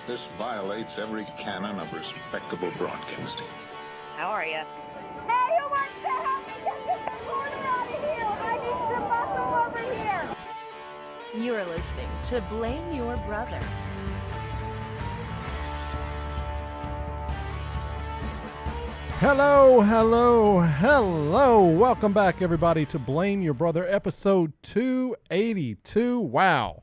This violates every canon of respectable broadcasting. How are you? Hey, who wants to help me get this recorder out of here? I need some muscle over here. You are listening to Blame Your Brother. Hello, hello, hello. Welcome back, everybody, to Blame Your Brother, episode 282. Wow.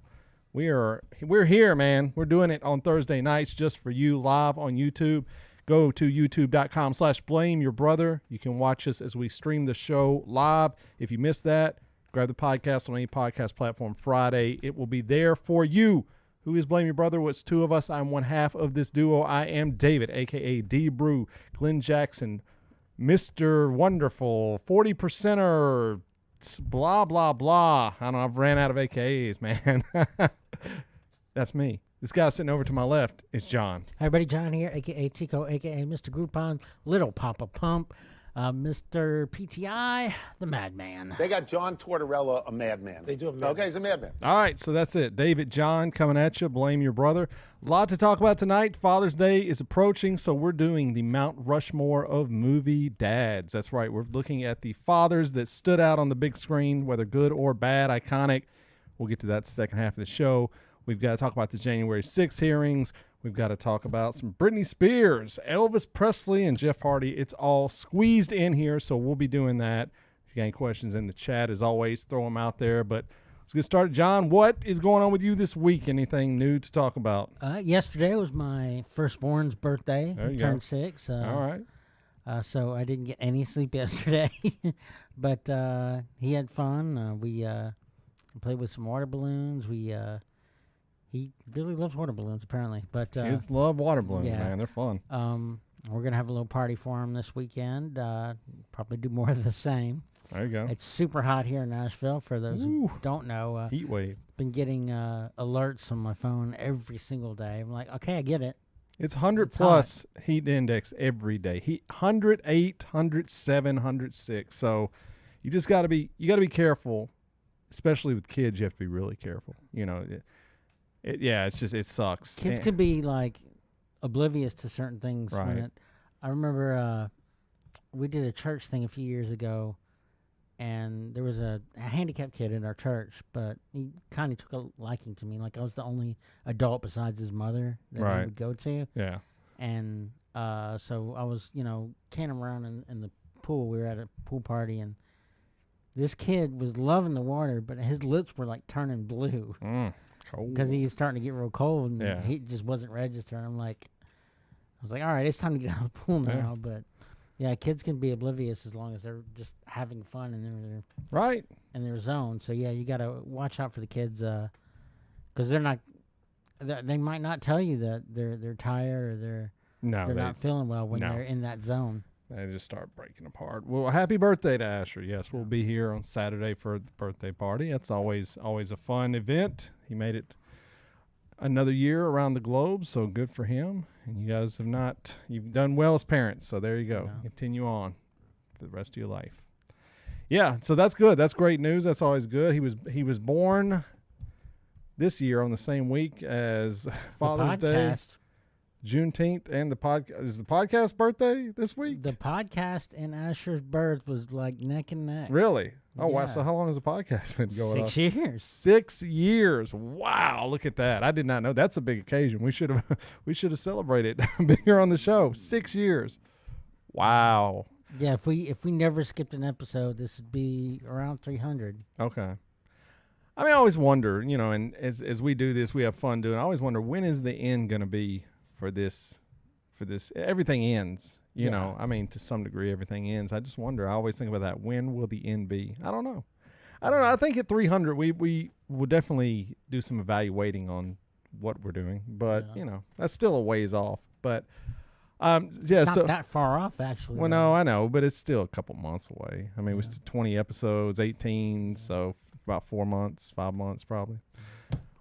We're here, man. We're doing it on Thursday nights just for you, live on YouTube. Go to youtube.com/blameyourbrother. You can watch us as we stream the show live. If you missed that, grab the podcast on any podcast platform Friday. It will be there for you. Who is Blame Your Brother? Well, it's two of us. I'm one half of this duo. I am David, a.k.a. D-Brew, Glenn Jackson, Mr. Wonderful, 40%er, blah, blah, blah. I don't know. I've ran out of AKAs, man. That's me. This guy sitting over to my left is John. Hi, everybody. John here, a.k.a. Tico, a.k.a. Mr. Groupon, Little Papa Pump, Mr. PTI, the Madman. They got John Tortorella, a madman. They do have a madman. Okay, he's a madman. All right, so that's it. David, John coming at you. Blame Your Brother. A lot to talk about tonight. Father's Day is approaching, so we're doing the Mount Rushmore of Movie Dads. That's right. We're looking at the fathers that stood out on the big screen, whether good or bad, iconic. We'll get to that second half of the show. We've got to talk about the January 6th hearings. We've got to talk about some Britney Spears, Elvis Presley, and Jeff Hardy. It's all squeezed in here, so we'll be doing that. If you got any questions in the chat, as always, throw them out there. But let's get started. John, what is going on with you this week? Anything new to talk about? Yesterday was my firstborn's birthday. There you He turned go. 6. All right. So I didn't get any sleep yesterday. But he had fun. We played with some water balloons. He really loves water balloons, apparently. But Kids love water balloons, yeah. man. They're fun. We're going to have a little party for him this weekend. Probably do more of the same. There you go. It's super hot here in Nashville, for those who don't know. Heat wave. Been getting alerts on my phone every single day. I'm like, okay, I get it. It's 100 It's plus heat index every day. 108, 107, 106. So you just got to be careful, especially with kids. You have to be really careful. You know, it sucks. Kids can be like oblivious to certain things. Right. I remember we did a church thing a few years ago, and there was a handicapped kid in our church, but he kind of took a liking to me. Like I was the only adult besides his mother that Right. he would go to. Yeah. And so I was, canning around in the pool. We were at a pool party, and this kid was loving the water, but his lips were like turning blue Cold. because he was starting to get real cold, and Yeah. he just wasn't registering. I was like, all right, it's time to get out of the pool now. Yeah. But yeah, kids can be oblivious as long as they're just having fun and they're Right. in their zone. So yeah, you got to watch out for the kids because they're not. They might not tell you that they're tired or they're not feeling well when they're in that zone. They just start breaking apart. Well, happy birthday to Asher. Yes, we'll be here on Saturday for the birthday party. That's always a fun event. He made it another year around the globe, so good for him. And you guys you've done well as parents, so there you go. Yeah. Continue on for the rest of your life. Yeah, so that's good. That's great news. That's always good. He was born this year on the same week as Father's Day. Juneteenth, and the podcast. Is the podcast birthday this week? The podcast and Asher's birth was like neck and neck. Really? Oh, wow. Yeah. So how long has the podcast been going on? 6 years. 6 years. Wow. Look at that. I did not know. That's a big occasion. We should have celebrated bigger on the show. 6 years. Wow. Yeah, if we never skipped an episode, this would be around 300. Okay. I mean, I always wonder, and as we do this, we have fun doing it. I always wonder, when is the end going to be for this? Everything ends, you know. I mean, to some degree, everything ends. I just wonder. I always think about that. When will the end be? I don't know. I think at 300, we will definitely do some evaluating on what we're doing. But, that's still a ways off. But, Not that far off, actually. Well, no, I know. But it's still a couple months away. I mean, we still 20 episodes, 18. So about 4 months, 5 months probably.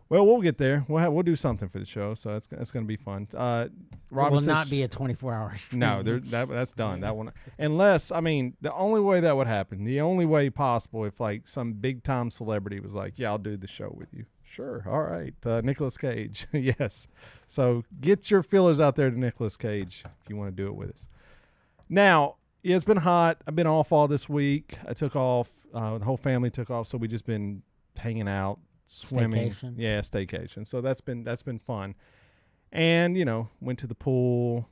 Well, we'll get there. We'll do something for the show, so it's going to be fun. It will not be a 24-hour stream. No, that's done. That one, unless, I mean, the only way that would happen, the only way possible, if like some big time celebrity was like, "Yeah, I'll do the show with you." Sure. All right. Nicolas Cage. Yes. So get your feelers out there to Nicolas Cage if you want to do it with us. Now, yeah, it's been hot. I've been off all this week. I took off. The whole family took off, so we just been hanging out, swimming. Staycation. Yeah, staycation. So that's been fun. And, went to the pool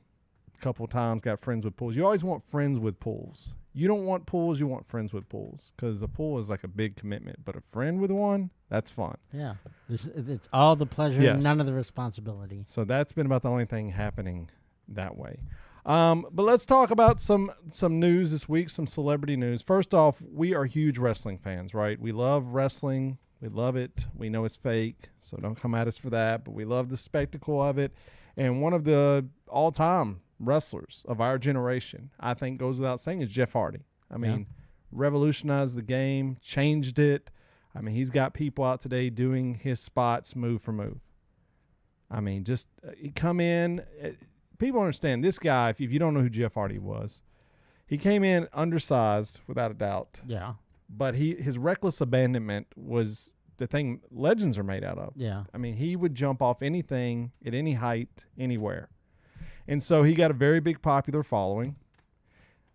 a couple of times, got friends with pools. You always want friends with pools. You don't want pools, you want friends with pools, because a pool is like a big commitment. But a friend with one, that's fun. Yeah. It's all the pleasure, Yes. none of the responsibility. So that's been about the only thing happening that way. But let's talk about some news this week, some celebrity news. First off, we are huge wrestling fans, right? We love wrestling. We love it. We know it's fake, so don't come at us for that. But we love the spectacle of it. And one of the all-time wrestlers of our generation, I think goes without saying, is Jeff Hardy. I mean, revolutionized the game, changed it. I mean, he's got people out today doing his spots move for move. I mean, just he come in. People understand this guy. If you don't know who Jeff Hardy was, he came in undersized without a doubt. Yeah. But his reckless abandonment was the thing legends are made out of. Yeah. I mean, he would jump off anything at any height, anywhere. And so he got a very big popular following.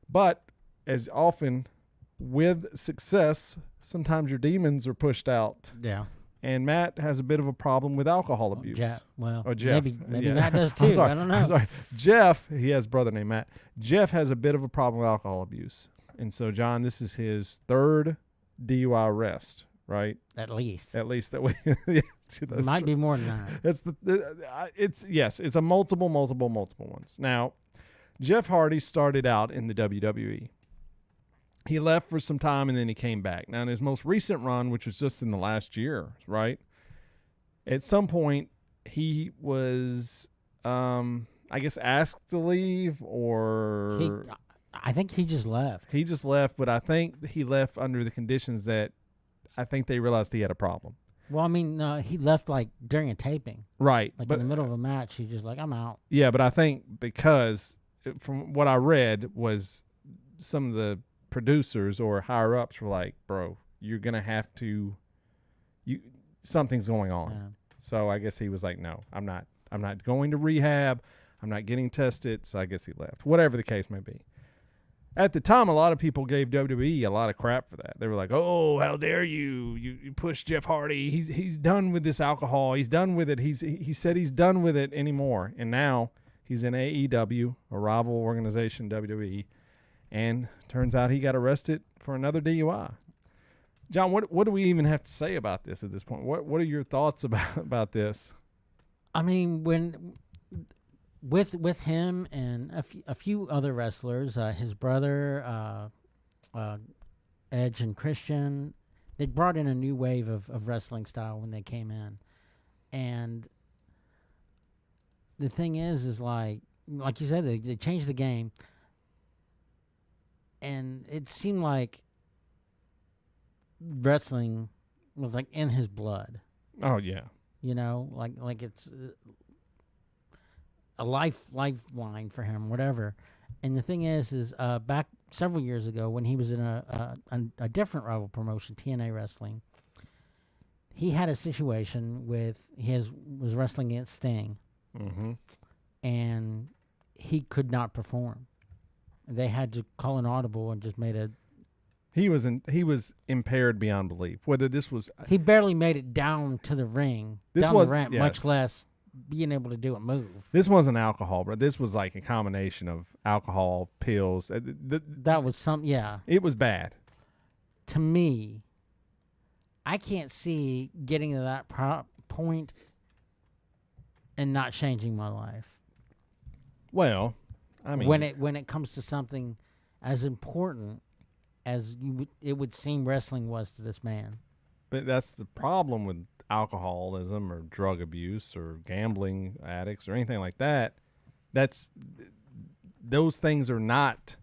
But as often with success, sometimes your demons are pushed out. Yeah. And Matt has a bit of a problem with alcohol abuse. Jeff. Jeff. Maybe Yeah. Matt does too. I'm sorry. I don't know. I'm sorry. Jeff, he has a brother named Matt. Jeff has a bit of a problem with alcohol abuse. And so, John, this is his third DUI arrest, right? At least. At least that way. Yeah, It might be more than that. It's a multiple ones. Now, Jeff Hardy started out in the WWE. He left for some time and then he came back. Now, in his most recent run, which was just in the last year, right? At some point, he was, I guess, asked to leave or... I think he just left. He just left, but I think he left under the conditions that I think they realized he had a problem. Well, I mean, he left like during a taping. Right. Like in the middle of a match, he's just like, I'm out. Yeah, but I think because from what I read was some of the producers or higher ups were like, bro, you're going to have to, something's going on. Yeah. So I guess he was like, no, I'm not going to rehab. I'm not getting tested. So I guess he left, whatever the case may be. At the time, a lot of people gave WWE a lot of crap for that. They were like, oh, how dare you? You push Jeff Hardy. He's done with this alcohol. He's done with it. He said he's done with it anymore. And now he's in AEW, a rival organization, WWE. And turns out he got arrested for another DUI. John, what do we even have to say about this at this point? What are your thoughts about this? I mean, when... With him and a few other wrestlers, his brother, Edge and Christian, they brought in a new wave of wrestling style when they came in. And the thing is like you said, they changed the game. And it seemed like wrestling was like in his blood. Oh, yeah. Like it's... a lifeline for him, whatever. And the thing is back several years ago when he was in a different rival promotion, TNA Wrestling, he had a situation with was wrestling against Sting, and he could not perform. They had to call an audible and just made a. He was impaired beyond belief. Whether this was he barely made it down to the ring, the ramp, much less being able to do a move. This wasn't alcohol, bro. This was like a combination of alcohol, pills. That was It was bad. To me, I can't see getting to that point and not changing my life. Well, I mean, when it comes to something as important as it would seem wrestling was to this man. But that's the problem with alcoholism or drug abuse or gambling addicts or anything like that. Those things are not.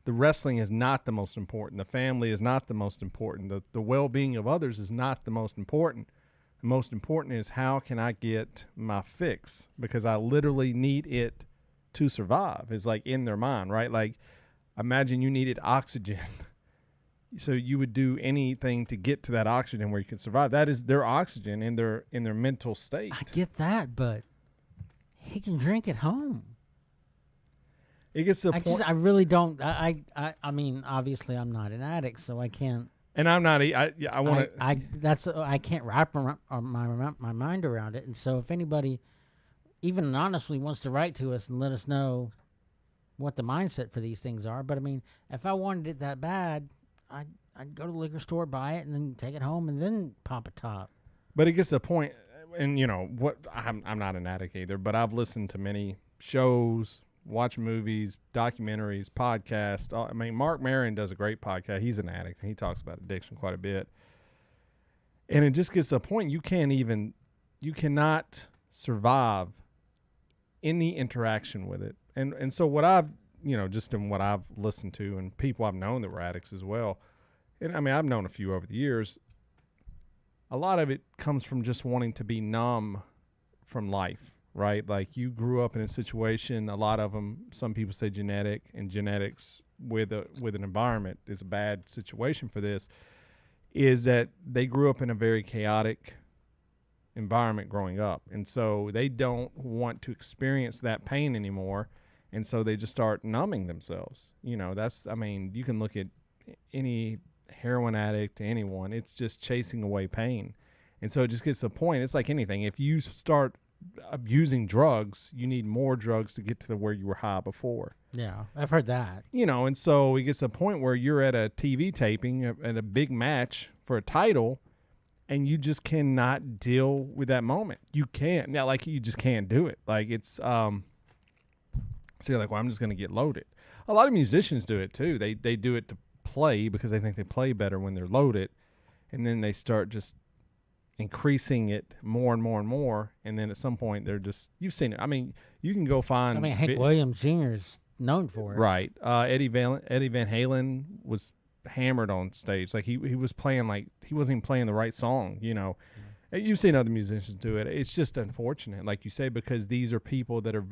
The wrestling is not the most important. The family is not the most important. The well-being of others is not the most important. The most important is how can I get my fix, because I literally need it to survive. It's like in their mind, right? Like imagine you needed oxygen So you would do anything to get to that oxygen where you can survive. That is their oxygen in their mental state. I get that, but he can drink at home. It gets to the point. I really don't. I mean, obviously, I'm not an addict, so I can't. And I'm not. I want to. I can't wrap my mind around it. And so, if anybody, even anonymously, wants to write to us and let us know what the mindset for these things are, but I mean, if I wanted it that bad, I'd go to the liquor store, buy it, and then take it home, and then pop a top. But it gets to the point, and you know what? I'm not an addict either, but I've listened to many shows, watch movies, documentaries, podcasts. I mean, Mark Maron does a great podcast. He's an addict, and he talks about addiction quite a bit. And it just gets to the point you cannot survive any interaction with it. And so what I've, just in what I've listened to and people I've known that were addicts as well, and I mean, I've known a few over the years, a lot of it comes from just wanting to be numb from life, right? Like you grew up in a situation, a lot of them, some people say genetic, and genetics with an environment is a bad situation for this, is that they grew up in a very chaotic environment growing up. And so they don't want to experience that pain anymore. And so they just start numbing themselves. You can look at any heroin addict, anyone, it's just chasing away pain. And so it just gets to a point, it's like anything. If you start abusing drugs, you need more drugs to get to where you were high before. Yeah, I've heard that. And so it gets to a point where you're at a TV taping, at a big match for a title, and you just cannot deal with that moment. You can't. Now, like, you just can't do it. Like, it's... So you're like, well, I'm just going to get loaded. A lot of musicians do it too. They do it to play because they think they play better when they're loaded. And then they start just increasing it more and more and more. And then at some point they're just, you've seen it. I mean, you can go find. Hank Williams Jr. is known for it. Right. Eddie Van Halen was hammered on stage. Like he was playing like, he wasn't even playing the right song, You've seen other musicians do it. It's just unfortunate, like you say, because these are people that are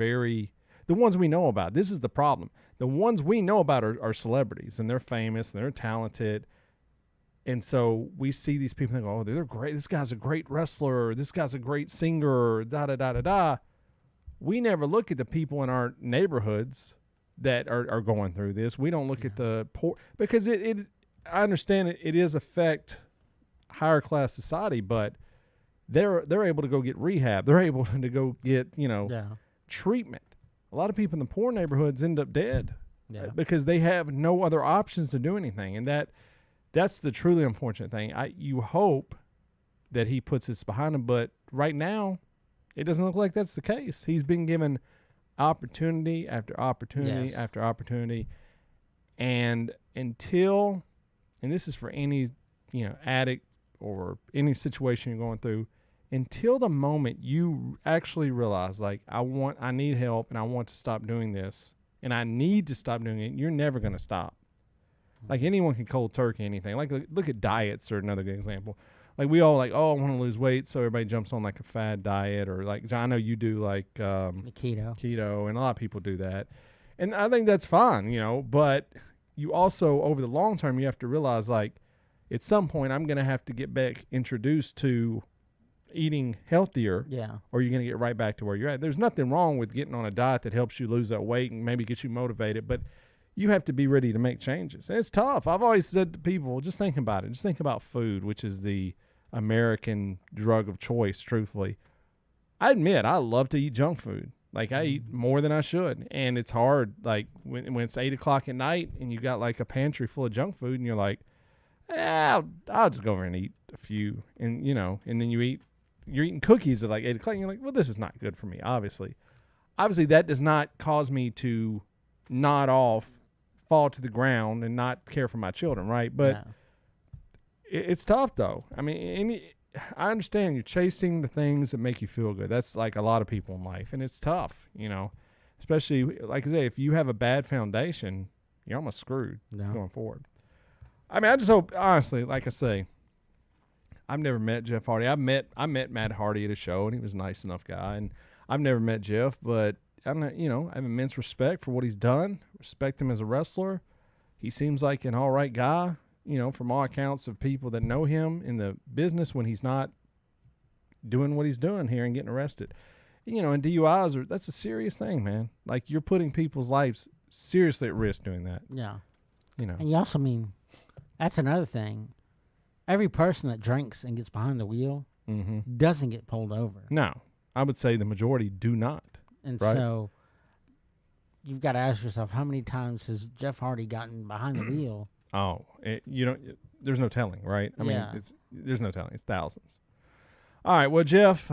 the ones we know about. This is the problem. The ones we know about are celebrities, and they're famous, and they're talented. And so we see these people and go, oh, they're great. This guy's a great wrestler. Or this guy's a great singer. Or da-da-da-da-da. We never look at the people in our neighborhoods that are going through this. We don't look at the poor. Because I understand it is affect higher class society, but they're able to go get rehab. They're able to go get, treatment. A lot of people in the poor neighborhoods end up dead because they have no other options to do anything. And that's the truly unfortunate thing. You hope that he puts this behind him, but right now it doesn't look like that's the case. He's been given opportunity after opportunity after opportunity. And until, and this is for any, addict or any situation you're going through, until the moment you actually realize, like, I need help and I want to stop doing this and I need to stop doing it, you're never going to stop. Like, anyone can cold turkey anything. Like, look at diets are another good example. Like, we all like, oh, I want to lose weight, so everybody jumps on like a fad diet, or like, John, I know you do like keto, and a lot of people do that. And I think that's fine, but you also, over the long term, you have to realize, like, at some point I'm going to have to get back introduced to eating healthier, or you're going to get right back to where you're at. There's nothing wrong with getting on a diet that helps you lose that weight and maybe gets you motivated, but you have to be ready to make changes. And it's tough. I've always said to people, just think about it. Just think about food, which is the American drug of choice, truthfully. I admit I love to eat junk food. Like, I eat more than I should, and it's hard. Like, when it's 8 o'clock at night and you got like a pantry full of junk food and you're like, I'll just go over and eat a few, and and then you're eating cookies at like 8 o'clock. And you're like, well, this is not good for me. Obviously that does not cause me to nod off, fall to the ground, and not care for my children. Right. But it's tough though. I mean, I understand you're chasing the things that make you feel good. That's like a lot of people in life, and it's tough, especially like I say, if you have a bad foundation, you're almost screwed going forward. I mean, I just hope, honestly, like I say, I've never met Jeff Hardy. I met Matt Hardy at a show, and he was a nice enough guy. And I've never met Jeff, but I have immense respect for what he's done. Respect him as a wrestler. He seems like an all right guy. from all accounts of people that know him in the business when he's not doing what he's doing here and getting arrested. And DUIs that's a serious thing, man. Like, you're putting people's lives seriously at risk doing that. Yeah. And you also that's another thing. Every person that drinks and gets behind the wheel doesn't get pulled over. No. I would say the majority do not. And right? So you've got to ask yourself, how many times has Jeff Hardy gotten behind the wheel? Oh, there's no telling, right? I mean, there's no telling. It's thousands. All right. Well, Jeff,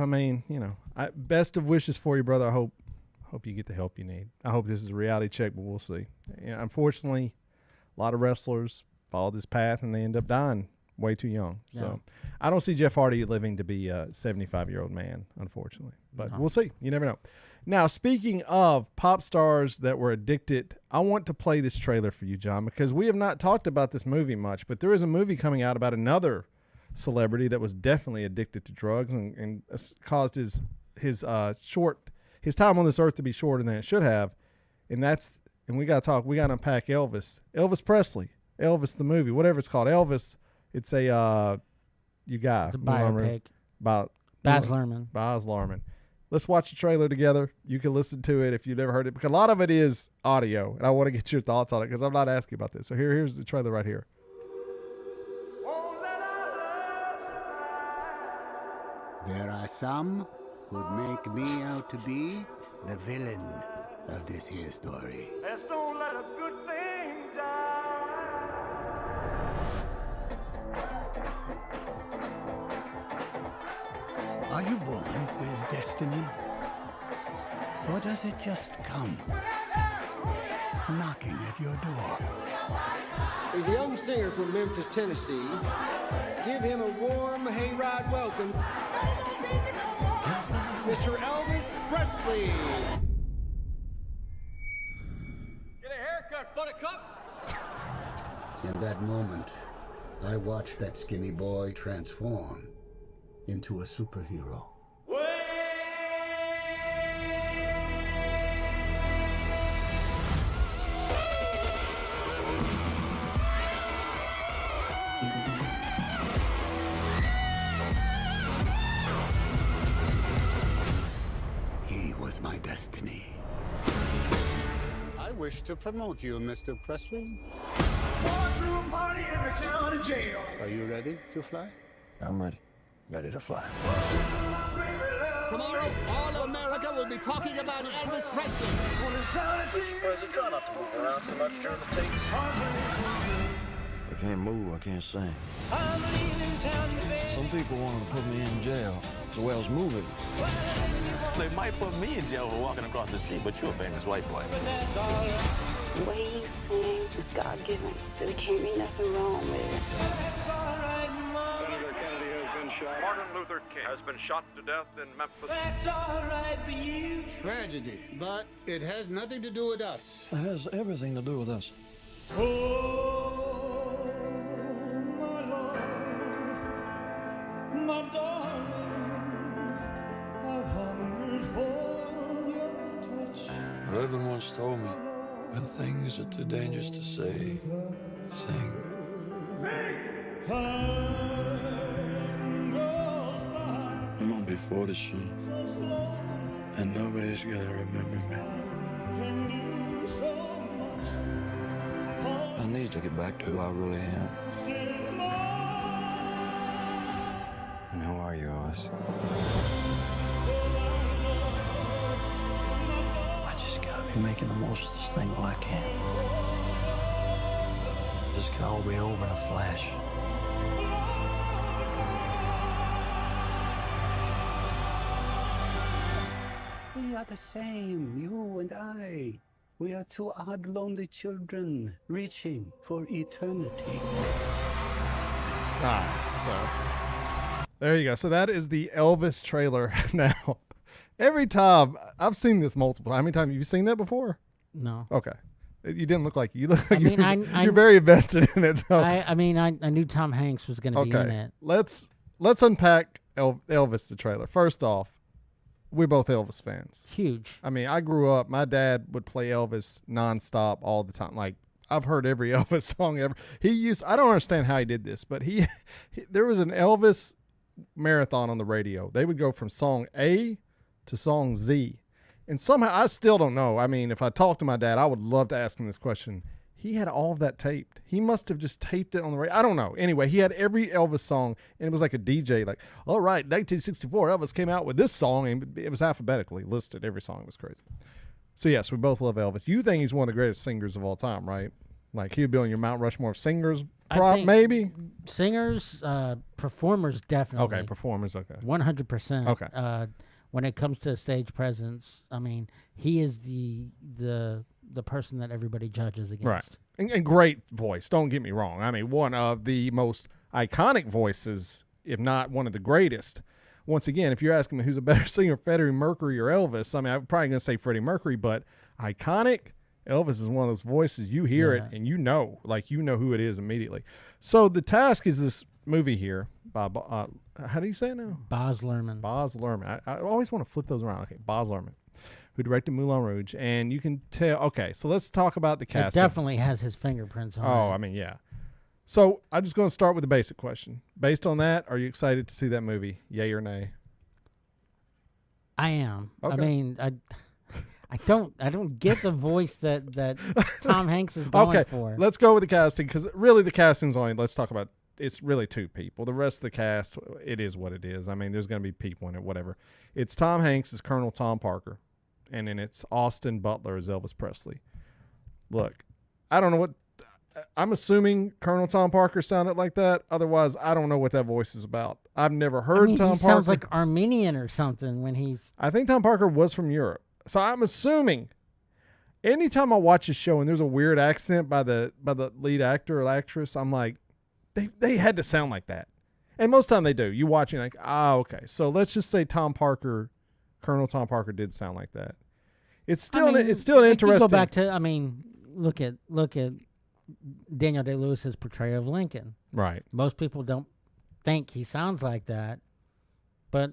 best of wishes for you, brother. I hope you get the help you need. I hope this is a reality check, but we'll see. Unfortunately, a lot of wrestlers follow this path and they end up dying way too young. So I don't see Jeff Hardy living to be a 75-year-old man, unfortunately. But we'll see. You never know. Now, speaking of pop stars that were addicted, I want to play this trailer for you, John, because we have not talked about this movie much, but there is a movie coming out about another celebrity that was definitely addicted to drugs and caused his time on this earth to be shorter than it should have. And we got to unpack Elvis Presley, Elvis the movie, whatever it's called. Elvis, it's a biopic about Baz Luhrmann. Baz Luhrmann. Let's watch the trailer together. You can listen to it if you've never heard it, because a lot of it is audio, and I want to get your thoughts on it because I'm not asking about this. So here's the trailer right here. There are some who'd make me out to be the villain of this here story. Let's don't let a good thing die. Are you born with destiny? Or does it just come knocking at your door? He's a young singer from Memphis, Tennessee. Give him a warm hayride welcome, Mr. Elvis Presley. Get a haircut, buttercup. In that moment, I watched that skinny boy transform into a superhero. He was my destiny. I wish to promote you, Mr. Presley. Are you ready to fly? I'm ready. Ready to fly. Tomorrow, all of America will be talking about Elvis Presley. Where's it trying not to move around so much during the tapes? I can't move, I can't sing. Some people want to put me in jail as well as moving. They might put me in jail for walking across the street, but you're a famous white boy. The way he sings is God-given, so there can't be nothing wrong with it. Senator Kennedy has been shot. Martin Luther King has been shot to death in Memphis. That's all right for you. Tragedy, but it has nothing to do with us. It has everything to do with us. Oh, my love, my darling, I've hungered for your touch. Reverend once told me, when things are too dangerous to say, sing. I'm gonna be 40 soon, and nobody's gonna remember me. I need to get back to who I really am. And who are you, Elvis? I just gotta be making the most of this thing while I can. This can all be over in a flash. We are the same, you and I. We are two odd, lonely children reaching for eternity. So there you go. So that is the Elvis trailer. Now, every time I've seen this multiple. How many times have you seen that before? No. Okay. You didn't look like you look like you're very invested in it. So I knew Tom Hanks was going to be in it. Let's unpack Elvis the trailer. First off, we're both Elvis fans. Huge. I mean, I grew up. My dad would play Elvis nonstop all the time. Like I've heard every Elvis song ever. I don't understand how he did this, but there was an Elvis marathon on the radio. They would go from song A to song Z. And somehow, I still don't know. I mean, if I talked to my dad, I would love to ask him this question. He had all of that taped. He must have just taped it on the radio. I don't know. Anyway, he had every Elvis song, and it was like a DJ, like, all right, 1964, Elvis came out with this song, and it was alphabetically listed. Every song. It was crazy. So, yes, we both love Elvis. You think he's one of the greatest singers of all time, right? Like, he'd be on your Mount Rushmore of singers, maybe? Singers, performers, definitely. Okay, performers, okay. 100%. Okay. When it comes to stage presence, I mean, he is the person that everybody judges against. Right. And great voice, don't get me wrong. I mean, one of the most iconic voices, if not one of the greatest. Once again, if you're asking me who's a better singer, Freddie Mercury or Elvis, I mean, I'm probably going to say Freddie Mercury, but iconic, Elvis is one of those voices. You hear it and you know who it is immediately. So the task is this movie here by, how do you say it now? Baz Luhrmann. Baz Luhrmann. I always want to flip those around. Okay, Baz Luhrmann, who directed Moulin Rouge. And you can tell, okay, so let's talk about the cast. It definitely has his fingerprints on it. Oh, I mean, yeah. So I'm just going to start with the basic question. Based on that, are you excited to see that movie? Yay or nay? I am. Okay. I mean, I don't get the voice that Tom Hanks is going for. Let's go with the casting, because really the casting's only, let's talk about, it's really two people. The rest of the cast, it is what it is. I mean, there's going to be people in it, whatever. It's Tom Hanks as Colonel Tom Parker, and then it's Austin Butler as Elvis Presley. Look, I don't know what, I'm assuming Colonel Tom Parker sounded like that. Otherwise, I don't know what that voice is about. I've never heard Tom Parker. He sounds like Armenian or something when he's... I think Tom Parker was from Europe. So I'm assuming anytime I watch a show and there's a weird accent by the lead actor or actress, I'm like, they had to sound like that. And most of the time they do. You watch and you're like, okay. So let's just say Colonel Tom Parker did sound like that. It's still an interesting. You go back to, look at Daniel Day-Lewis's portrayal of Lincoln. Right. Most people don't think he sounds like that, but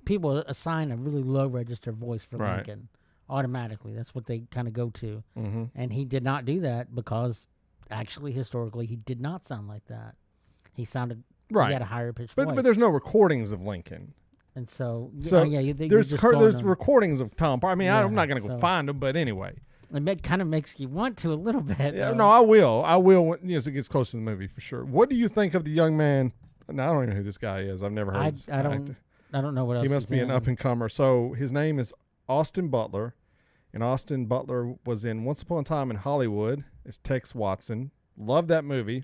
people assign a really low register voice for Lincoln automatically. That's what they kind of go to. Mm-hmm. And he did not do that because actually, historically, he did not sound like that. He sounded, he had a higher pitched voice. But there's no recordings of Lincoln. And so there's recordings of Tom Parker. I mean, I'm not going to go find them, but anyway. It kind of makes you want to a little bit. Yeah, no, I will when, as it gets close to the movie for sure. What do you think of the young man? Now, I don't even know who this guy is. I've never heard. I don't know what else. He must be an up and comer. So his name is Austin Butler, and Austin Butler was in Once Upon a Time in Hollywood as Tex Watson. Love that movie.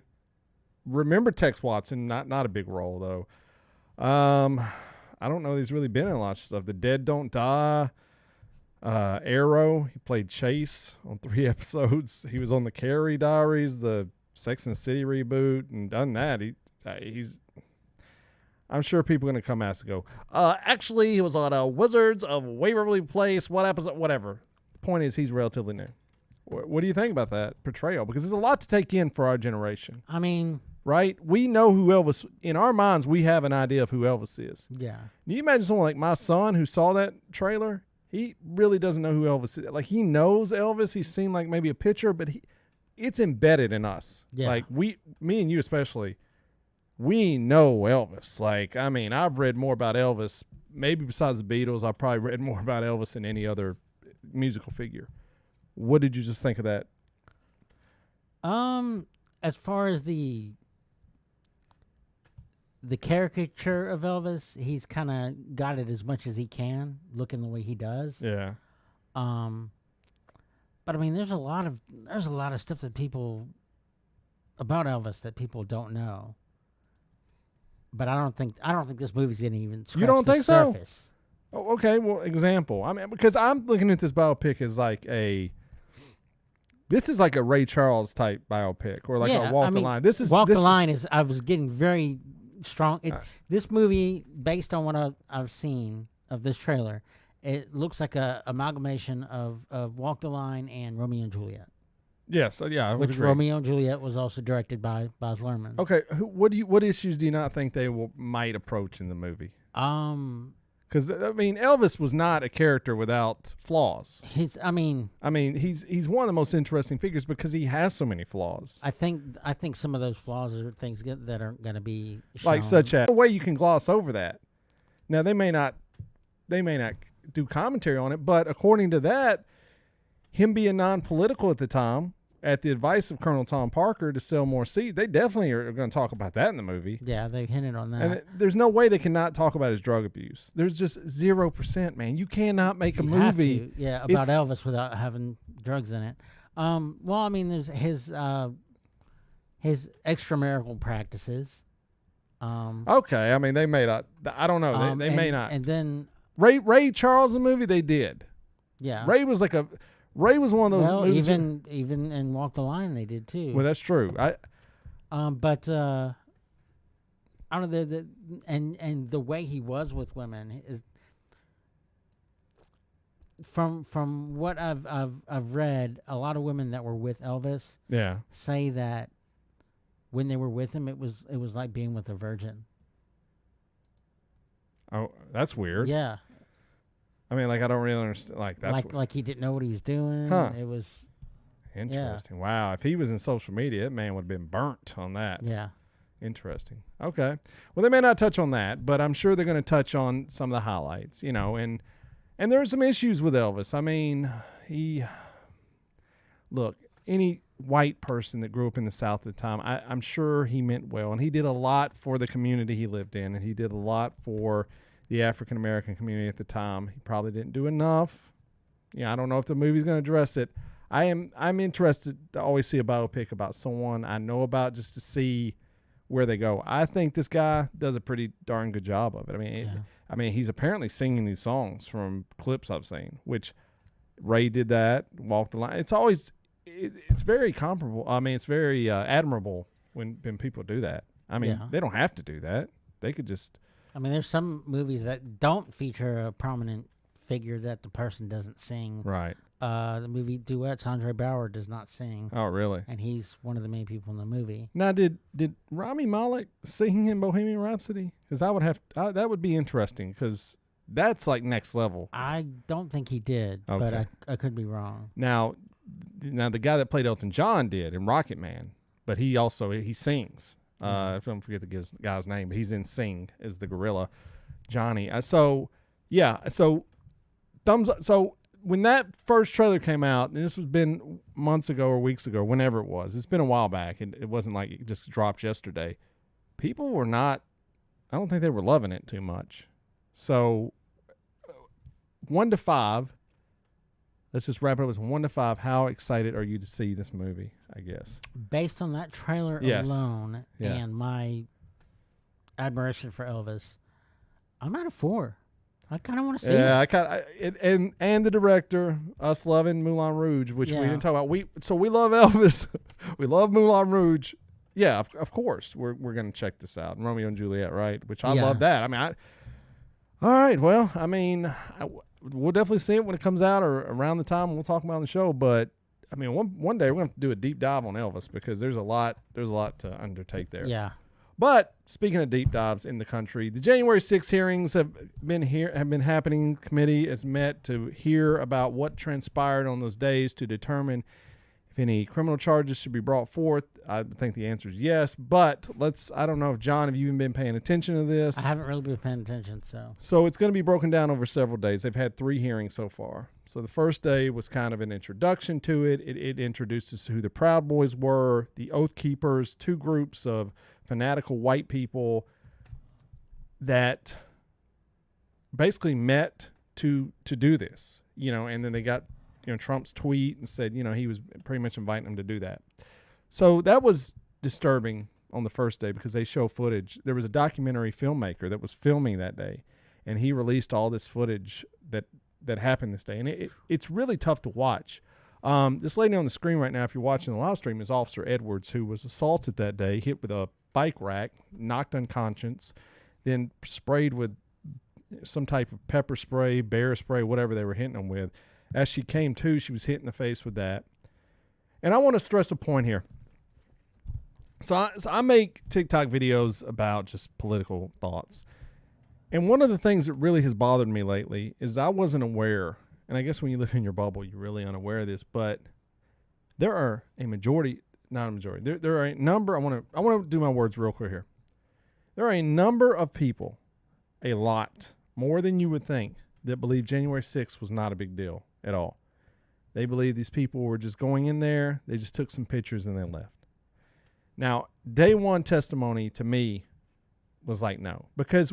Remember Tex Watson? Not a big role though. I don't know that he's really been in a lot of stuff. The Dead Don't Die. Arrow, he played Chase on 3 episodes. He was on the Carrie Diaries, the Sex and the City reboot, and done that. He's I'm sure people are going to come ask and go, actually, he was on Wizards of Waverly Place. What episode? Whatever. The point is, he's relatively new. What do you think about that portrayal? Because there's a lot to take in for our generation. I mean... Right? We know who Elvis... In our minds, we have an idea of who Elvis is. Yeah. Can you imagine someone like my son who saw that trailer? He really doesn't know who Elvis is. Like, he knows Elvis. He's seen, like, maybe a picture, but it's embedded in us. Yeah. Like, me and you especially, we know Elvis. Like, I mean, I've read more about Elvis. Maybe besides the Beatles, I've probably read more about Elvis than any other musical figure. What did you just think of that? As far as the caricature of Elvis, he's kind of got it as much as he can, looking the way he does. Yeah. But I mean, there's a lot of stuff that people about Elvis that people don't know. But I don't think this movie's gonna even scratch you don't the think surface. So? Oh, okay. Well, example. I mean, because I'm looking at this biopic as like this is like a Ray Charles type biopic, or like a Walk the Line. The Line is. I was getting very strong. This movie, based on what I've seen of this trailer, it looks like a amalgamation of Walk the Line and Romeo and Juliet. Yes, yeah. I would agree. Romeo and Juliet was also directed by Baz Luhrmann. Okay, what issues do you not think they might approach in the movie? Because I mean, Elvis was not a character without flaws. He's one of the most interesting figures because he has so many flaws. I think some of those flaws are things that aren't going to be shown. Like such a way you can gloss over that. Now they may not do commentary on it, but according to that, him being non-political at the time, at the advice of Colonel Tom Parker to sell more seeds, they definitely are going to talk about that in the movie. Yeah, they hinted on that. And there's no way they cannot talk about his drug abuse. There's just 0%, man. You cannot make a movie. About Elvis without having drugs in it. Well, I mean, there's his extramarital practices. Okay, I mean, they may not. I don't know. They may not. And then Ray Charles, the movie, they did. Yeah. Ray was one of those movies. Even in Walk the Line, they did too. Well, that's true. But I don't know. And the way he was with women is, from what I've read, a lot of women that were with Elvis, say that when they were with him, it was like being with a virgin. Oh, that's weird. Yeah. I mean, like, I don't really understand. Like he didn't know what he was doing. Huh. It was interesting. Yeah. Wow. If he was in social media, that man would have been burnt on that. Yeah. Interesting. Okay. Well, they may not touch on that, but I'm sure they're going to touch on some of the highlights, and there are some issues with Elvis. I mean, any white person that grew up in the South at the time, I'm sure he meant well, and he did a lot for the community he lived in, and he did a lot for the African-American community at the time. He probably didn't do enough. I don't know if the movie's going to address it. I'm interested to always see a biopic about someone I know about just to see where they go. I think this guy does a pretty darn good job of it. I mean, he's apparently singing these songs from clips I've seen, which Ray did that, Walk the Line. It's very comparable. I mean, it's very admirable when people do that. I mean, they don't have to do that. They could just... I mean, there's some movies that don't feature a prominent figure that the person doesn't sing. Right. The movie Duets, Andre Bauer does not sing. Oh, really? And he's one of the main people in the movie. Now, did Rami Malek sing in Bohemian Rhapsody? Because that would be interesting, because that's like next level. I don't think he did, but I could be wrong. Now, the guy that played Elton John did in Rocket Man, but he sings. I don't forget the guy's name, but he's in Sing as the gorilla, Johnny. So thumbs up. So when that first trailer came out, and this was been months ago or weeks ago, whenever it was, it's been a while back, and it wasn't like it just dropped yesterday. People were not, I don't think they were loving it too much. So 1 to 5, let's just wrap it up as 1 to 5. How excited are you to see this movie, I guess? Based on that trailer alone and my admiration for Elvis, I'm at a 4. I kind of want to see it. Yeah, and the director, us loving Moulin Rouge, which we didn't talk about. We love Elvis. We love Moulin Rouge. Yeah, of course. We're going to check this out. Romeo and Juliet, right? Which I love that. I mean, all right. Well, I mean, we'll definitely see it when it comes out or around the time we'll talk about it on the show. But I mean, one day we're going to have to do a deep dive on Elvis, because there's a lot to undertake there. Yeah. But speaking of deep dives in the country, the January 6th hearings have been happening. The committee has met to hear about what transpired on those days to determine if any criminal charges should be brought forth. I think the answer is yes. But I don't know if, John, have you even been paying attention to this? I haven't really been paying attention. So it's going to be broken down over several days. They've had 3 hearings so far. So the first day was kind of an introduction to it. It introduced us to who the Proud Boys were, the Oath Keepers, 2 groups of fanatical white people that basically met to do this, and then they got, Trump's tweet and said, he was pretty much inviting them to do that. So that was disturbing on the first day, because they show footage. There was a documentary filmmaker that was filming that day, and he released all this footage that happened this day. And it's really tough to watch. This lady on the screen right now, if you're watching the live stream, is Officer Edwards, who was assaulted that day, hit with a bike rack, knocked unconscious, then sprayed with some type of pepper spray, bear spray, whatever they were hitting him with. As she came to, she was hit in the face with that. And I want to stress a point here. So I make TikTok videos about just political thoughts. And one of the things that really has bothered me lately is I wasn't aware, and I guess when you live in your bubble, you're really unaware of this, but there are there are a number, I want to do my words real quick here. There are a number of people, a lot, more than you would think, that believe January 6th was not a big deal at all. They believe these people were just going in there, they just took some pictures and they left. Now, day one testimony to me was like, no. Because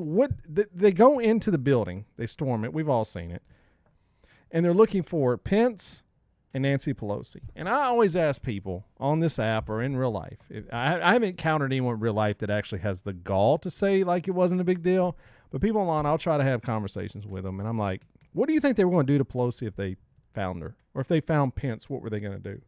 they go into the building, they storm it, we've all seen it, and they're looking for Pence and Nancy Pelosi. And I always ask people on this app or in real life, I haven't encountered anyone in real life that actually has the gall to say like it wasn't a big deal, but people online, I'll try to have conversations with them, and I'm like, what do you think they were going to do to Pelosi if they found her? Or if they found Pence, what were they going to do?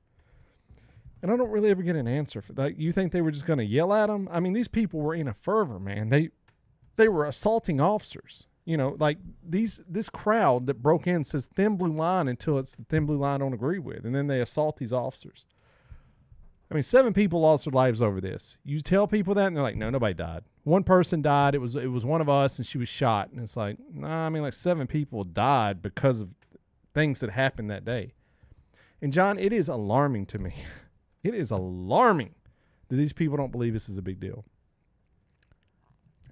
And I don't really ever get an answer for that. You think they were just going to yell at them? I mean, these people were in a fervor, man. They were assaulting officers. You know, like this crowd that broke in says thin blue line until it's the thin blue line I don't agree with. And then they assault these officers. I mean, 7 people lost their lives over this. You tell people that and they're like, no, nobody died. One person died. It was one of us and she was shot. And it's like, nah, I mean, like 7 people died because of things that happened that day. And John, it is alarming to me. It is alarming that these people don't believe this is a big deal.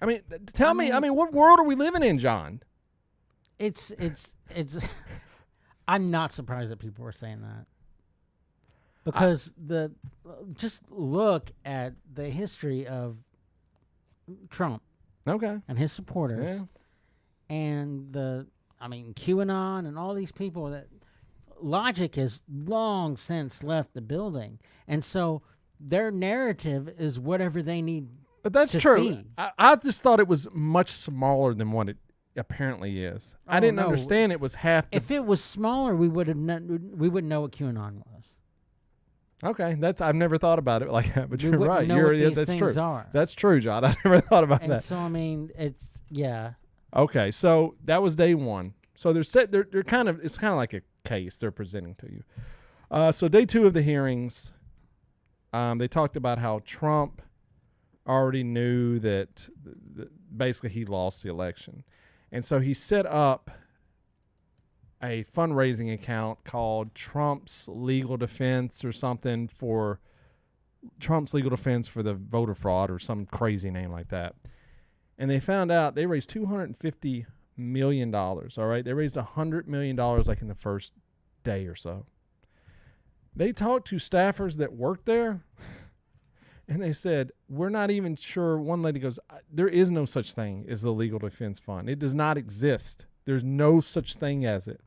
I mean, tell me, what world are we living in, John? It's I'm not surprised that people were saying that. Because just look at the history of Trump. Okay. And his supporters. Yeah. And QAnon and all these people that logic has long since left the building. And so their narrative is whatever they need. But that's to true. see. I just thought it was much smaller than what it apparently is. I didn't understand it was half. If it was smaller, we wouldn't know what QAnon was. Okay, I've never thought about it like that, but you're right. That's true. Are. That's true, John. I never thought about that. And so I mean, yeah. Okay, so that was day one. So it's kind of like a case they're presenting to you. So day 2 of the hearings, they talked about how Trump already knew that basically he lost the election. And so he set up a fundraising account called Trump's Legal Defense or something for Trump's Legal Defense for the voter fraud or some crazy name like that. And they found out they raised $250 million. All right. They raised $100 million like in the first day or so. They talked to staffers that worked there. And they said, we're not even sure. One lady goes, there is no such thing as the Legal Defense Fund. It does not exist. There's no such thing as it.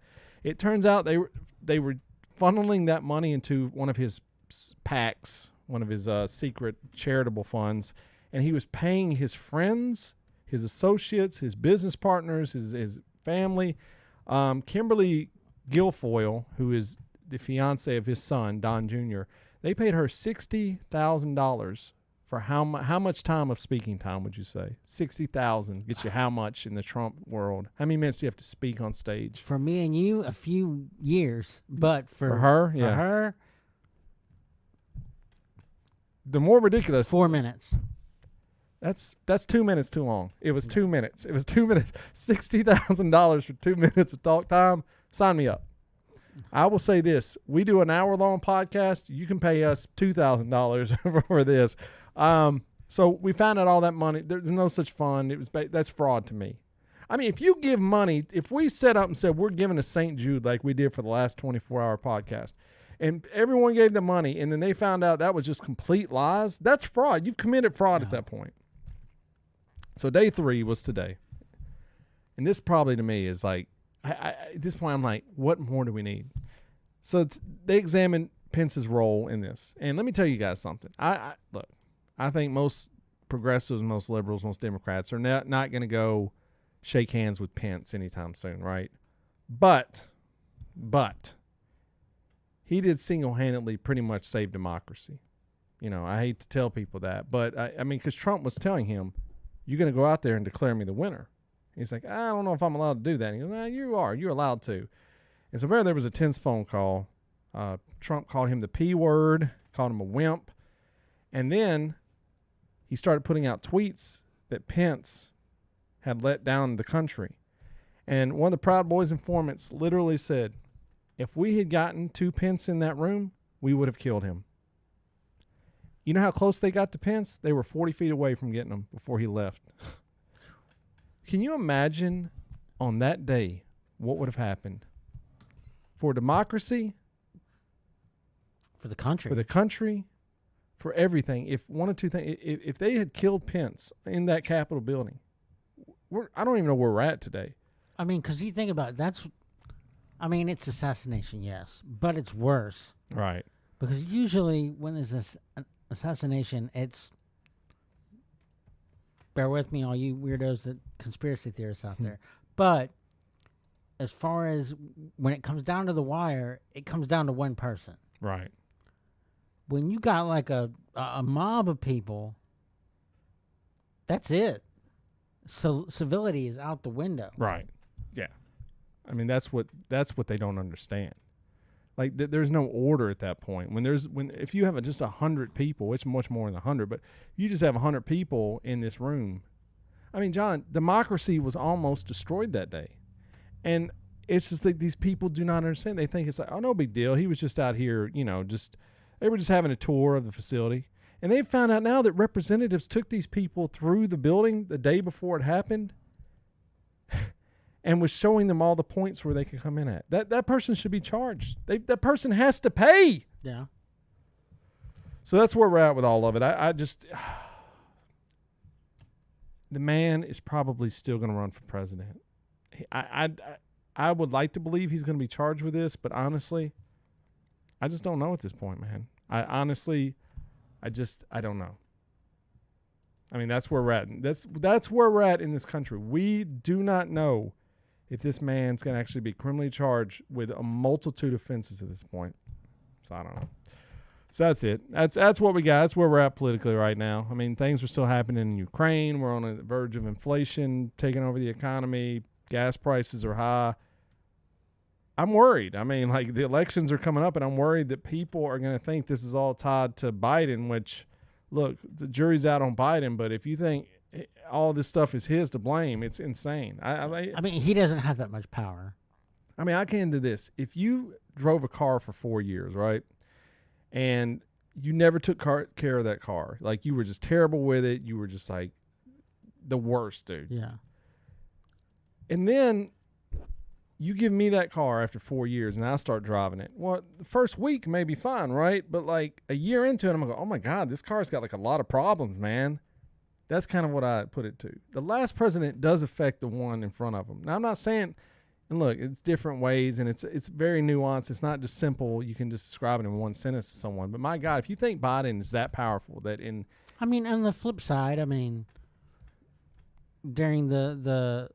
It turns out they were funneling that money into one of his PACs, one of his secret charitable funds, and he was paying his friends, his associates, his business partners, his family. Kimberly Guilfoyle, who is the fiance of his son, Don Jr., they paid her $60,000 for how much time of speaking time would you say? $60,000 gets you how much in the Trump world? How many minutes do you have to speak on stage? For me and you, a few years, but for her, for her, the more ridiculous. 4 minutes. That's 2 minutes too long. It was 2 minutes. It was 2 minutes. $60,000 for 2 minutes of talk time. Sign me up. I will say this. We do an hour-long podcast. You can pay us $2,000 for this. So we found out all that money. There's no such fund. That's fraud to me. I mean, if you give money, if we set up and said we're giving to St. Jude like we did for the last 24-hour podcast, and everyone gave the money, and then they found out that was just complete lies, that's fraud. You've committed fraud at that point. So day 3 was today. And this probably to me is like, at this point, I'm like, what more do we need? So they examined Pence's role in this. And let me tell you guys something. Look, I think most progressives, most liberals, most Democrats are not going to go shake hands with Pence anytime soon, right? But he did single-handedly pretty much save democracy. You know, I hate to tell people that. But, I mean, because Trump was telling him, you're going to go out there and declare me the winner. He's like, I don't know if I'm allowed to do that. And he goes, you are. You're allowed to. And so there was a tense phone call. Trump called him the P word, called him a wimp. And then he started putting out tweets that Pence had let down the country. And one of the Proud Boys informants literally said, if we had gotten 2 Pence in that room, we would have killed him. You know how close they got to Pence? They were 40 feet away from getting him before he left. Can you imagine on that day what would have happened? For democracy, for the country, for everything. If one or two things, if they had killed Pence in that Capitol building, I don't even know where we're at today. I mean, because you think about it, it's assassination, yes, but it's worse. Right. Because usually when there's an assassination, it's, bear with me, all you weirdos, that conspiracy theorists out there, but as far as when it comes down to the wire, it comes down to one person. Right. When you got like a mob of people, that's it. So civility is out the window. Right. Yeah. I mean, that's what they don't understand. Like there's no order at that point. If you have just 100 people, it's much more than 100, but you just have 100 people in this room. I mean, John, democracy was almost destroyed that day. And it's just like these people do not understand. They think it's like, oh, no big deal. He was just out here, they were just having a tour of the facility. And they found out now that representatives took these people through the building the day before it happened and was showing them all the points where they could come in at. That person should be charged. That person has to pay. Yeah. So that's where we're at with all of it. I just... The man is probably still going to run for president. I would like to believe he's going to be charged with this, but honestly, I just don't know at this point, man. I don't know. I mean, that's where we're at. That's where we're at in this country. We do not know if this man's going to actually be criminally charged with a multitude of offenses at this point. So I don't know. So that's it. That's what we got. That's where we're at politically right now. I mean, things are still happening in Ukraine. We're on the verge of inflation taking over the economy. Gas prices are high. I'm worried. I mean, like, the elections are coming up, and I'm worried that people are going to think this is all tied to Biden, which, look, the jury's out on Biden, but if you think all this stuff is his to blame, it's insane. I mean, he doesn't have that much power. I mean, I can do this. If you drove a car for 4 years, right, and you never took care of that car, like, you were just terrible with it, you were just, like, the worst, dude. Yeah. And then you give me that car after 4 years and I start driving it. Well, the first week may be fine, right? But like a year into it, I'm going to go, oh my God, this car's got like a lot of problems, man. That's kind of what I put it to. The last president does affect the one in front of him. Now, I'm not saying, and look, it's different ways and it's very nuanced. It's not just simple. You can just describe it in one sentence to someone. But my God, if you think Biden is that powerful, that in... I mean, on the flip side, I mean, during the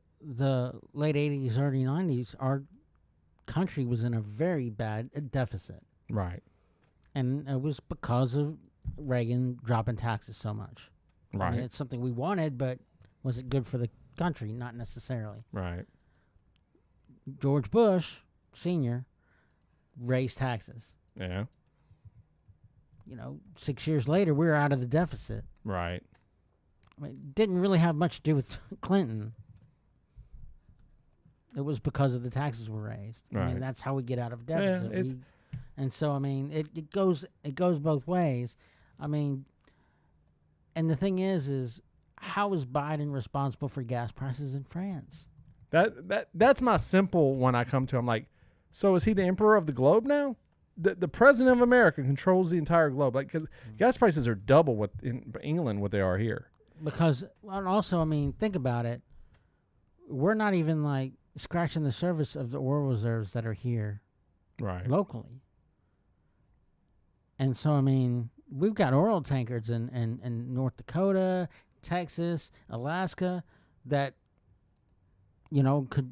late 80s, early 90s, our country was in a very bad deficit. Right. And it was because of Reagan dropping taxes so much. Right. I mean, it's something we wanted, but was it good for the country? Not necessarily. Right. George Bush Sr. raised taxes. Yeah. 6 years later, we were out of the deficit. Right. I mean, it didn't really have much to do with Clinton. It was because of the taxes were raised. Right. I mean, that's how we get out of deficit. Yeah, and so, I mean, it goes both ways. I mean, and the thing is how is Biden responsible for gas prices in France? That's my simple one I come to. I'm like, so is he the emperor of the globe now? The president of America controls the entire globe. Like, because gas prices are double in England what they are here. Because, and also, I mean, think about it. We're not even like scratching the surface of the oil reserves that are here, right, locally. And so, I mean, we've got oil tankers in North Dakota, Texas, Alaska that, could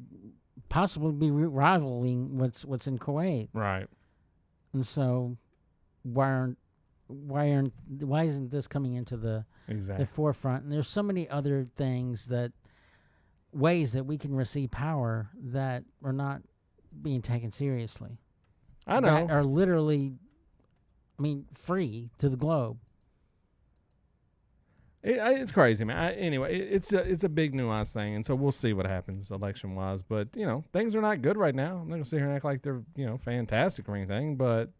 possibly be rivaling what's in Kuwait. Right. And so, why isn't this coming into the forefront? And there's so many other ways that we can receive power that are not being taken seriously. I know. That are literally, free to the globe. It's crazy, man. Anyway, it's a big nuanced thing, and so we'll see what happens election wise. But things are not good right now. I'm not gonna sit here and act like they're fantastic or anything, but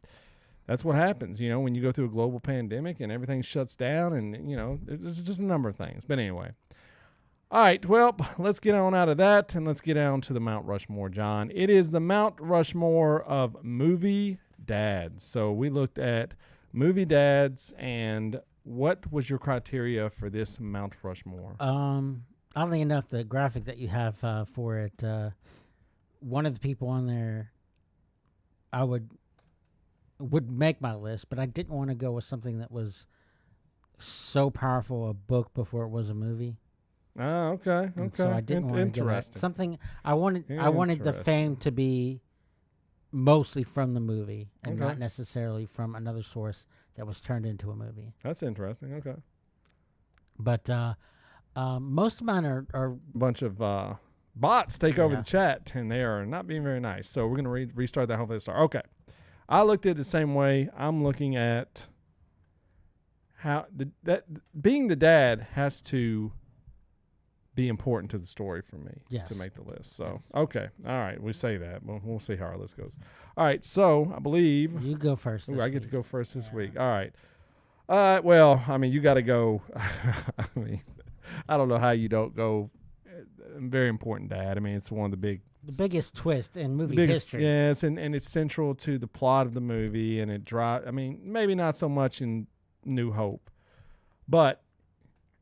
that's what happens. When you go through a global pandemic and everything shuts down, and there's just a number of things. But anyway, all right. Well, let's get on out of that and let's get down to the Mount Rushmore, John. It is the Mount Rushmore of movie dads. So we looked at movie dads and. What was your criteria for this Mount Rushmore? Oddly enough, the graphic that you have for it, one of the people on there, I would make my list, but I didn't want to go with something that was so powerful a book before it was a movie. Oh, okay, And so I didn't want to go that. Something I wanted the fame to be mostly from the movie and not necessarily from another source that was turned into a movie. That's interesting. Okay. But most of mine are a bunch of bots take over the chat, and they are not being very nice. So we're going to restart that. Hopefully they start. Okay. I looked at it the same way. I'm looking at how being the dad has to be important to the story for me to make the list. So, okay. All right. We say that. We'll see how our list goes. All right. So, I believe... You go first I get to go first this week. All right. Well, I mean, you got to go... I mean, I don't know how you don't go... Very important dad. I mean, it's one of the biggest twist in movie history. Yes, and it's central to the plot of the movie, and it I mean, maybe not so much in New Hope, but...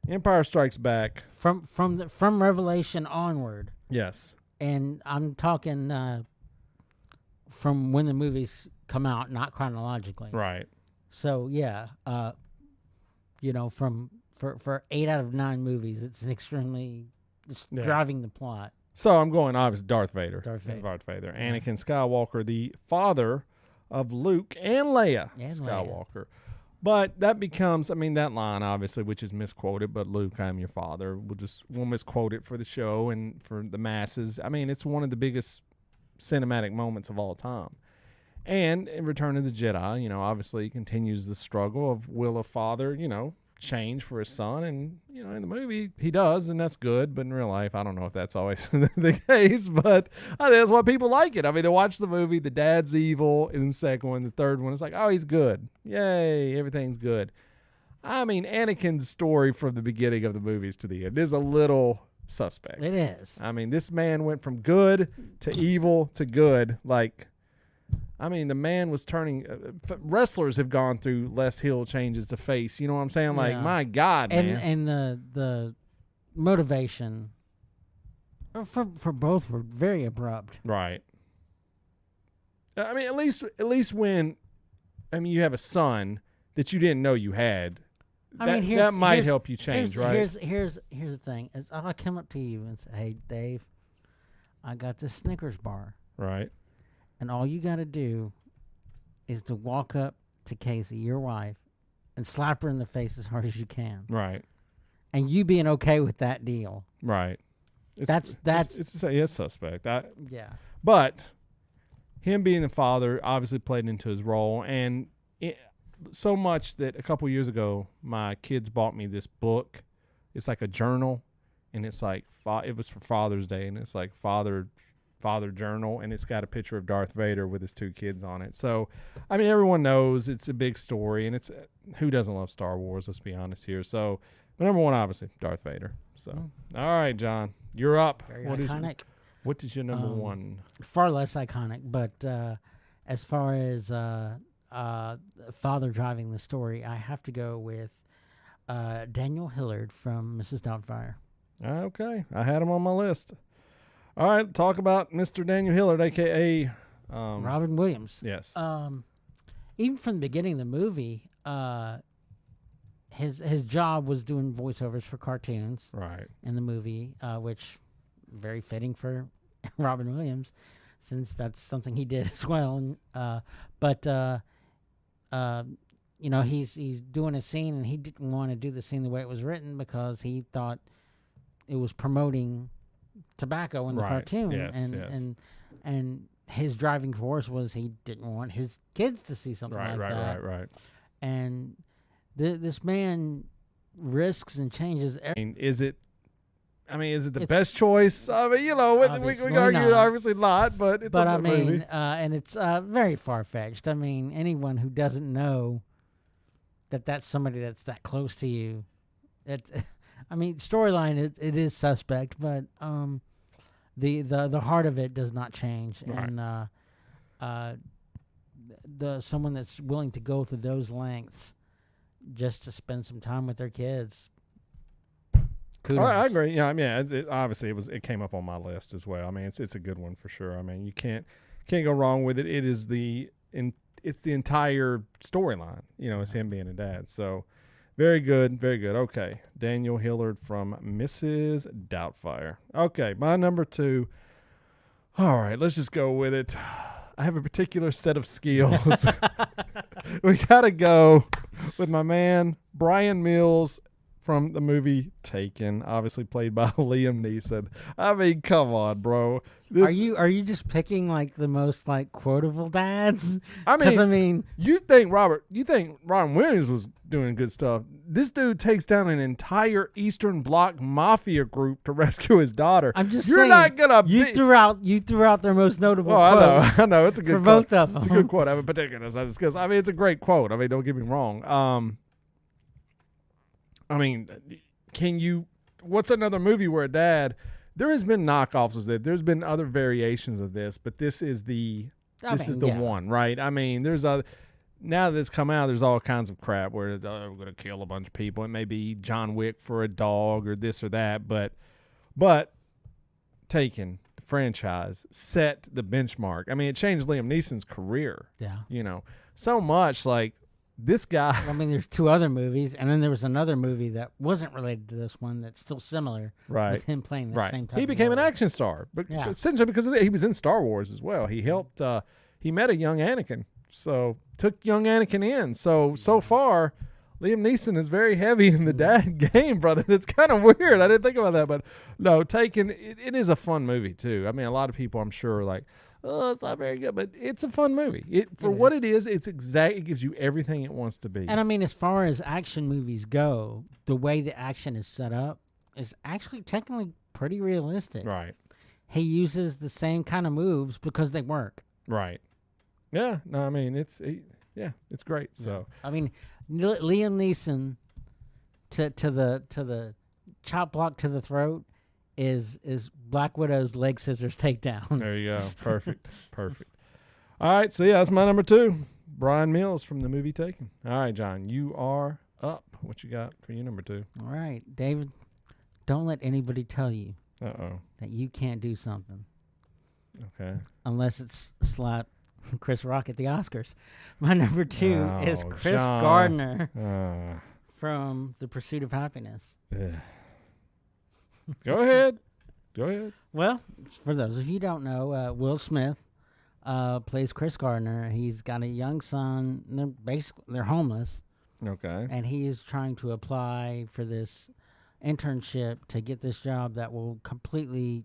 Empire Strikes Back from Revelation onward. Yes, and I'm talking from when the movies come out, not chronologically. Right. So yeah, for 8 out of 9 movies, it's an extremely driving the plot. So I'm going obviously Darth Vader. Darth Vader. Anakin Skywalker, the father of Luke and Leia Skywalker. But that becomes, I mean, that line, obviously, which is misquoted, but Luke, I'm your father. We'll misquote it for the show and for the masses. I mean, it's one of the biggest cinematic moments of all time. And in Return of the Jedi, obviously continues the struggle of will a father, change for his son. And, in the movie, he does, and that's good. But in real life, I don't know if that's always the case. But I think that's why people like it. I mean, they watch the movie, the dad's evil in the second one. The third one, it's like, oh, he's good. Yay, everything's good. I mean, Anakin's story from the beginning of the movies to the end is a little suspect. It is. I mean, this man went from good to evil to good. Like, I mean, the man was turning. Wrestlers have gone through less heel changes to face. You know what I'm saying? Like, my God, man. And the motivation for both were very abrupt. Right. I mean, at least when, you have a son that you didn't know you had. That might help you change, right? Here's the thing. I'll come up to you and say, "Hey, Dave, I got this Snickers bar." Right. And all you got to do is to walk up to Casey, your wife, and slap her in the face as hard as you can. Right. And you being okay with that deal. Right. That's it's suspect. Yeah. But him being the father obviously played into his role, and so much that a couple years ago, my kids bought me this book. It's like a journal, and it's like it was for Father's Day, and it's like father journal, and it's got a picture of Darth Vader with his 2 kids on it. So, I mean, everyone knows it's a big story, and it's who doesn't love Star Wars? Let's be honest here. So, but number 1, obviously, Darth Vader. So, all right, John, you're up. Very iconic. What is your number 1? Far less iconic, but as far as father driving the story, I have to go with Daniel Hillard from Mrs. Doubtfire. Okay, I had him on my list. All right, talk about Mr. Daniel Hillard, a.k.a. Robin Williams. Yes. Even from the beginning of the movie, his job was doing voiceovers for cartoons. Right. In the movie, which very fitting for Robin Williams, since that's something he did as well. And, he's doing a scene, and he didn't want to do the scene the way it was written because he thought it was promoting tobacco in the cartoon. Yes, and his driving force was he didn't want his kids to see something like that. Right. And this man risks and changes. I mean, is it the best choice? I mean, we can argue not. obviously not, but it's a movie. And it's very far-fetched. I mean, anyone who doesn't know that that's somebody that's that close to you, storyline it is suspect, but the heart of it does not change, right. And someone that's willing to go through those lengths just to spend some time with their kids. Kudos. I agree. Yeah, I mean, obviously it came up on my list as well. I mean, it's a good one for sure. I mean, you can't go wrong with it. It is it's the entire storyline. It's him being a dad. So, very good, very good. Okay, Daniel Hillard from Mrs. Doubtfire. Okay, my number 2. All right, let's just go with it. I have a particular set of skills. We gotta go with my man Brian Mills from the movie Taken, obviously played by Liam Neeson. I mean, come on, bro. Are you just picking like the most like quotable dads? I mean, you think Robin Williams was doing good stuff. This dude takes down an entire Eastern Bloc mafia group to rescue his daughter. I'm just You're saying, not gonna. You threw out their most notable. quotes I know. It's a good for quote. both of them. It's a good quote. I have a particular because I mean it's a great quote. I mean, don't get me wrong. I mean, what's another movie where a dad, there has been knockoffs of this. There's been other variations of this, but this is the one, right? I mean, now that it's come out, there's all kinds of crap where we're going to kill a bunch of people. It may be John Wick for a dog or this or that, but Taken, the franchise, set the benchmark. I mean, it changed Liam Neeson's career. Yeah. So much like, this guy. I mean, there's 2 other movies, and then there was another movie that wasn't related to this one that's still similar. Right. With him playing that same type. He became an action star, but essentially because of that, he was in Star Wars as well. He helped. He met a young Anakin, so took young Anakin in. So far, Liam Neeson is very heavy in the dad game, brother. It's kind of weird. I didn't think about that, but no, Taken. It is a fun movie too. I mean, a lot of people, I'm sure, are like, oh, it's not very good, but it's a fun movie. What it is, it gives you everything it wants to be. And I mean, as far as action movies go, the way the action is set up is actually technically pretty realistic. Right. He uses the same kind of moves because they work. Right. Yeah. No, I mean, it's great. So I mean, Liam Neeson to the chop block to the throat is Black Widow's leg scissors takedown. There you go. Perfect. All right, so that's my number 2. Brian Mills from the movie Taken. All right, John, you are up. What you got for your number 2? All right, David, don't let anybody tell you that you can't do something. Okay. Unless it's slap Chris Rock at the Oscars. My number 2 is Chris John. Gardner from The Pursuit of Happiness. Go ahead. Well, for those of you who don't know, Will Smith plays Chris Gardner. He's got a young son. They're homeless. Okay. And he is trying to apply for this internship to get this job that will completely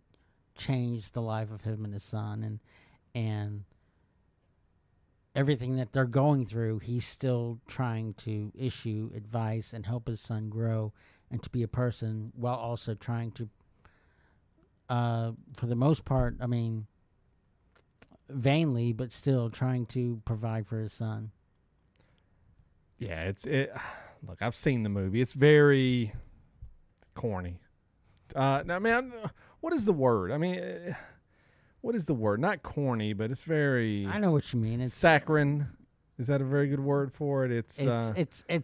change the life of him and his son. And everything that they're going through, he's still trying to issue advice and help his son grow and to be a person while also trying to, for the most part, I mean, vainly, but still trying to provide for his son. Yeah, look, I've seen the movie. It's very corny. I mean, what is the word? I mean, what is the word? Not corny, but it's very... I know what you mean. It's saccharine. Is that a very good word for it? It's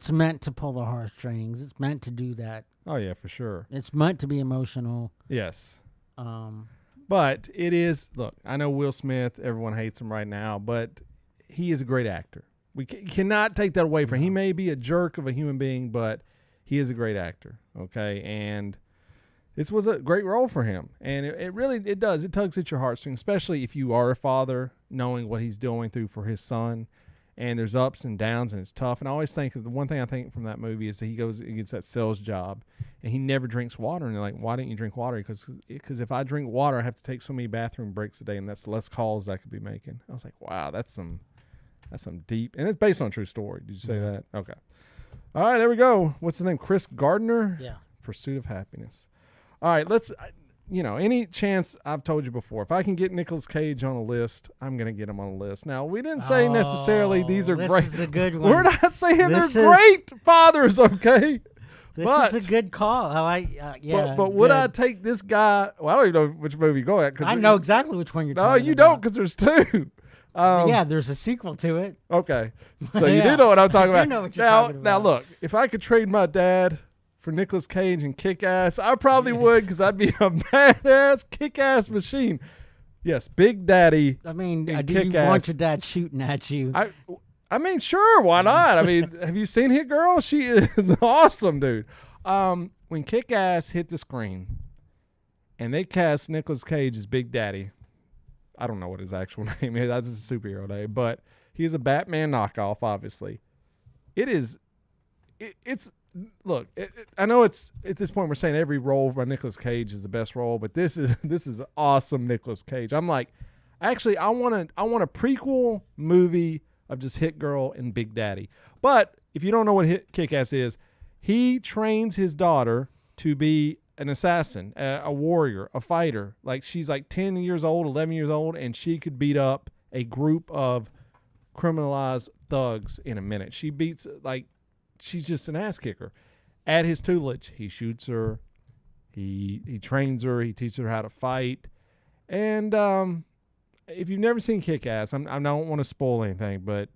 meant to pull the heartstrings. It's meant to do that. Oh, yeah, for sure. It's meant to be emotional. Yes. But it is... Look, I know Will Smith, everyone hates him right now, but he is a great actor. We cannot take that away from him. He may be a jerk of a human being, but he is a great actor, okay? And this was a great role for him. And it really does. It tugs at your heartstrings, especially if you are a father, knowing what he's going through for his son. And there's ups and downs, and it's tough. And I always think the one thing I think from that movie is that he gets that sales job, and he never drinks water. And they're like, why didn't you drink water? Because if I drink water, I have to take so many bathroom breaks a day, and that's less calls I could be making. I was like, wow, that's some deep, and it's based on a true story. Did you say that? Okay. All right, there we go. What's his name? Chris Gardner? Yeah. Pursuit of Happiness. All right, let's, any chance, I've told you before, if I can get Nicolas Cage on a list, I'm going to get him on a list. Now, we didn't say necessarily these are great. This is a good one. We're not saying they're great fathers, okay? This is a good call. But would I take this guy? Well, I don't even know which movie you're going at. I know exactly which one you're talking about. No, you don't, because there's two. Yeah, there's a sequel to it. Okay. So you do know what I'm talking about. I do know what you're talking about. Now, look, if I could trade my dad for Nicolas Cage and Kick-Ass, I probably would, because I'd be a badass Kick-Ass machine. Yes, Big Daddy. I mean, do Kick-Ass. you want your dad shooting at you? I mean, sure, why not? I mean, have you seen Hit Girl? She is awesome, dude. When Kick-Ass hit the screen and they cast Nicolas Cage as Big Daddy, I don't know what his actual name is. That's his superhero name, but he's a Batman knockoff, obviously. I know it's at this point we're saying every role by Nicolas Cage is the best role, but this is awesome Nicolas Cage. I'm like, actually, I want a prequel movie of just Hit Girl and Big Daddy. But if you don't know what Kick-Ass is, he trains his daughter to be an assassin, a warrior, a fighter. Like, she's like 10 years old, 11 years old, and she could beat up a group of criminalized thugs in a minute. She beats, like, she's just an ass kicker. At his tutelage, he shoots her, he trains her, he teaches her how to fight. And if you've never seen Kick-Ass, I don't want to spoil anything, but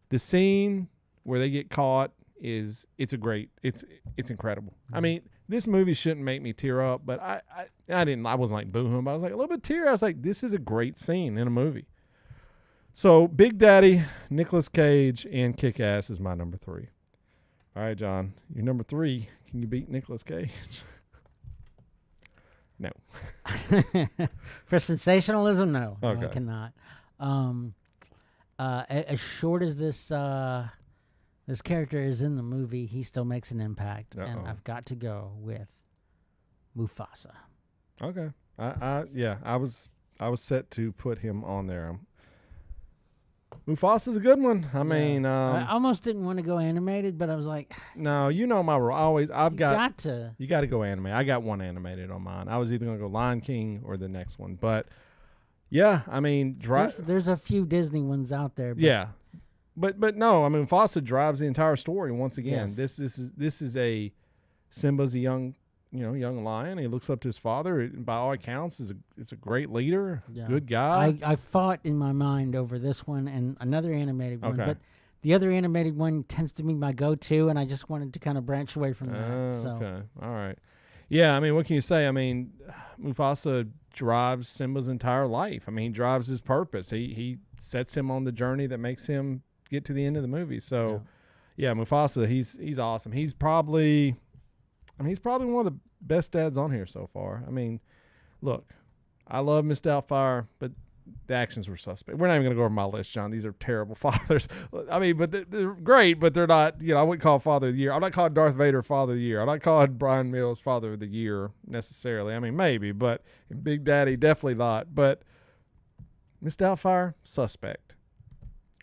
the scene where they get caught it's incredible. I mean, this movie shouldn't make me tear up, but I wasn't like boo-hooing, but I was like a little bit tear. I was like, this is a great scene in a movie. So Big Daddy, Nicolas Cage, and Kick-Ass is my number 3. All right, John, your number 3. Can you beat Nicolas Cage? No. For sensationalism, no. Okay. No, I cannot. As short as this character is in the movie, he still makes an impact, and I've got to go with Mufasa. Okay. I was set to put him on there. Mufasa's a good one. I mean, I almost didn't want to go animated, but I was like, no, you know my rule. You got to go anime. I got one animated on mine. I was either going to go Lion King or the next one, but yeah, I mean, there's a few Disney ones out there. But yeah, but no, I mean, Mufasa drives the entire story once again. Yes. This is a Simba's a young lion. He looks up to his father. By all accounts, is a great leader, good guy. I fought in my mind over this one and another animated one, Okay. but the other animated one tends to be my go-to, and I just wanted to kind of branch away from that. So. Okay, all right. Yeah, I mean, what can you say? I mean, Mufasa drives Simba's entire life. I mean, he drives his purpose. He sets him on the journey that makes him get to the end of the movie. So, yeah, Mufasa, he's awesome. He's probably one of the best dads on here so far. I mean, look, I love Miss Doubtfire, but the actions were suspect. We're not even going to go over my list, John. These are terrible fathers. I mean, but they're great, but they're not, I wouldn't call Father of the Year. I'm not calling Darth Vader Father of the Year. I'm not calling Brian Mills Father of the Year necessarily. I mean, maybe, but Big Daddy, definitely not. But Miss Doubtfire, suspect.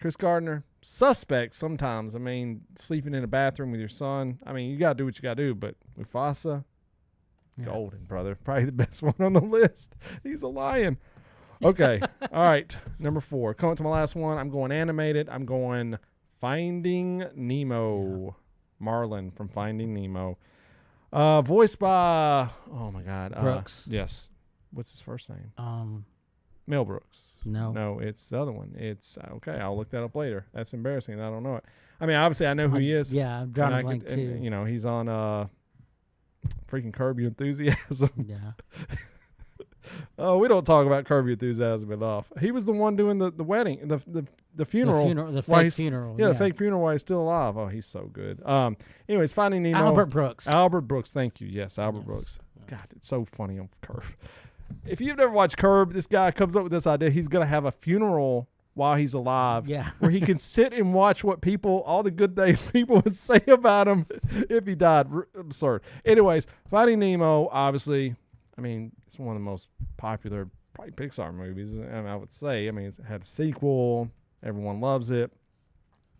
Chris Gardner, suspect sometimes. I mean, sleeping in a bathroom with your son. I mean, you got to do what you got to do, but Mufasa, golden, brother. Probably the best one on the list. He's a lion. Okay. All right. Number 4. Coming to my last one. I'm going animated. I'm going Finding Nemo. Yeah. Marlin from Finding Nemo. Voiced by, oh my God. Brooks. Yes. What's his first name? Mel Brooks. No, it's the other one. It's okay. I'll look that up later. That's embarrassing. I don't know it. I mean, obviously, I know who he is. Yeah, I'm drawing a blank too. And, he's on freaking Curb Your Enthusiasm. Yeah. Oh, we don't talk about Curb Your Enthusiasm enough. He was the one doing the wedding, the funeral, the fake funeral. Yeah, the fake funeral while he's still alive. Oh, he's so good. Anyways, Finding Nemo. Albert Brooks. Thank you. Yes, Albert Brooks. God, it's so funny on Curb. If you've never watched Curb, this guy comes up with this idea. He's going to have a funeral while he's alive, where he can sit and watch what all the good things people would say about him if he died. Absurd. Anyways, Finding Nemo, obviously, I mean, it's one of the most popular, probably Pixar movies, I would say. I mean, it had a sequel. Everyone loves it.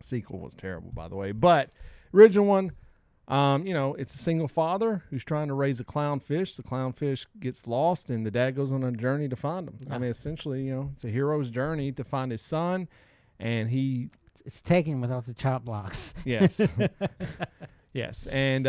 The sequel was terrible, by the way, but Original one, it's a single father who's trying to raise a clownfish. The clownfish gets lost, and the dad goes on a journey to find him. Yeah. I mean, essentially, it's a hero's journey to find his son, and it's taken without the chop blocks. Yes. Yes. And,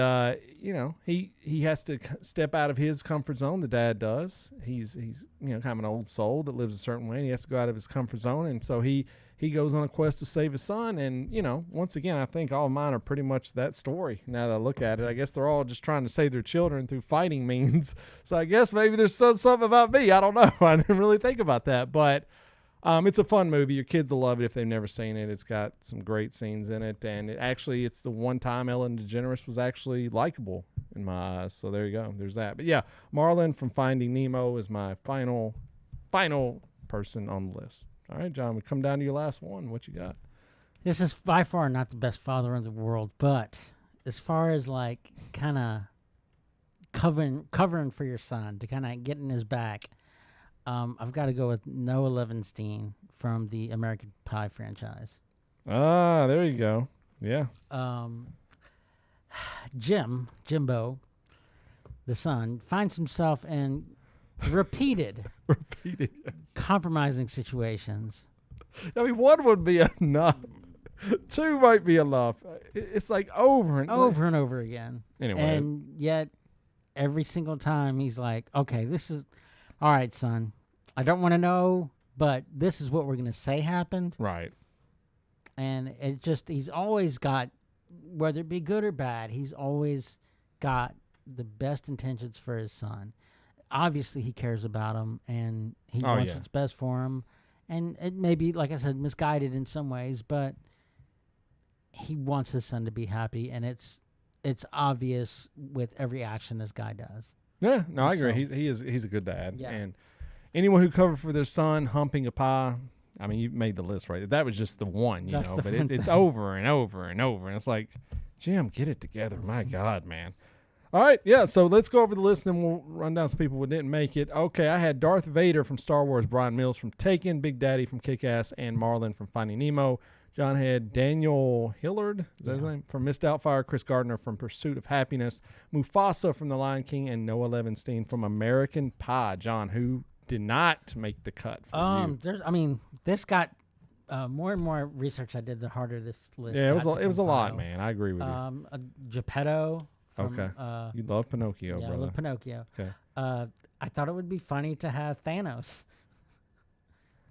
he has to step out of his comfort zone. The dad does. He's kind of an old soul that lives a certain way, and he has to go out of his comfort zone. And so he goes on a quest to save his son. And, once again, I think all of mine are pretty much that story now that I look at it. I guess they're all just trying to save their children through fighting means. So I guess maybe there's something about me. I don't know. I didn't really think about that. But it's a fun movie. Your kids will love it if they've never seen it. It's got some great scenes in it. And it's the one time Ellen DeGeneres was actually likable in my eyes. So there you go. There's that. But yeah, Marlin from Finding Nemo is my final person on the list. All right, John, we come down to your last one. What you got? This is by far not the best father in the world, but as far as like kind of covering for your son to kind of get in his back, I've got to go with Noah Levinstein from the American Pie franchise. Ah, there you go. Yeah. Jimbo, the son, finds himself in repeated compromising situations. I mean, one would be enough. Two might be enough. It's like over and over again. Anyway. And yet, every single time he's like, okay, this is... All right, son, I don't want to know, but this is what we're going to say happened. Right. And he's always got, whether it be good or bad, he's always got the best intentions for his son. Obviously, he cares about him, and he wants what's best for him. And it may be, like I said, misguided in some ways, but he wants his son to be happy, and it's obvious with every action this guy does. Yeah, no, I agree. He's a good dad. Yeah. And anyone who covered for their son humping a pie, I mean, you made the list, right? That was just the one, but it's over and over and over. And it's like, Jim, get it together. My God, man. All right, yeah, so let's go over the list, and then we'll run down some people who didn't make it. Okay, I had Darth Vader from Star Wars, Brian Mills from Taken, Big Daddy from Kick-Ass, and Marlin from Finding Nemo. John had Daniel Hillard, is that his name? From Mist Doubtfire, Chris Gardner from Pursuit of Happiness, Mufasa from The Lion King, and Noah Levinstein from American Pie. John, who did not make the cut for you? This got more and more research I did, the harder this list. Yeah, it was a lot, man. I agree with you. Geppetto. Okay. You love Pinocchio, brother. I love Pinocchio. Okay. I thought it would be funny to have Thanos.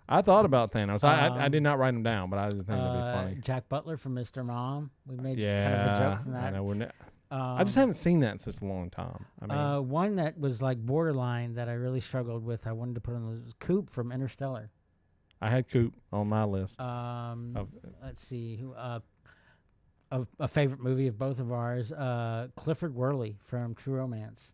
I thought about Thanos. I did not write him down, but I didn't think that'd be funny. Jack Butler from Mr. Mom. We made kind of a joke from that. I know. I just haven't seen that in such a long time. I mean, one that was like borderline that I really struggled with, I wanted to put on was Coop from Interstellar. I had Coop on my list. Let's see. A favorite movie of both of ours, Clifford Worley from True Romance.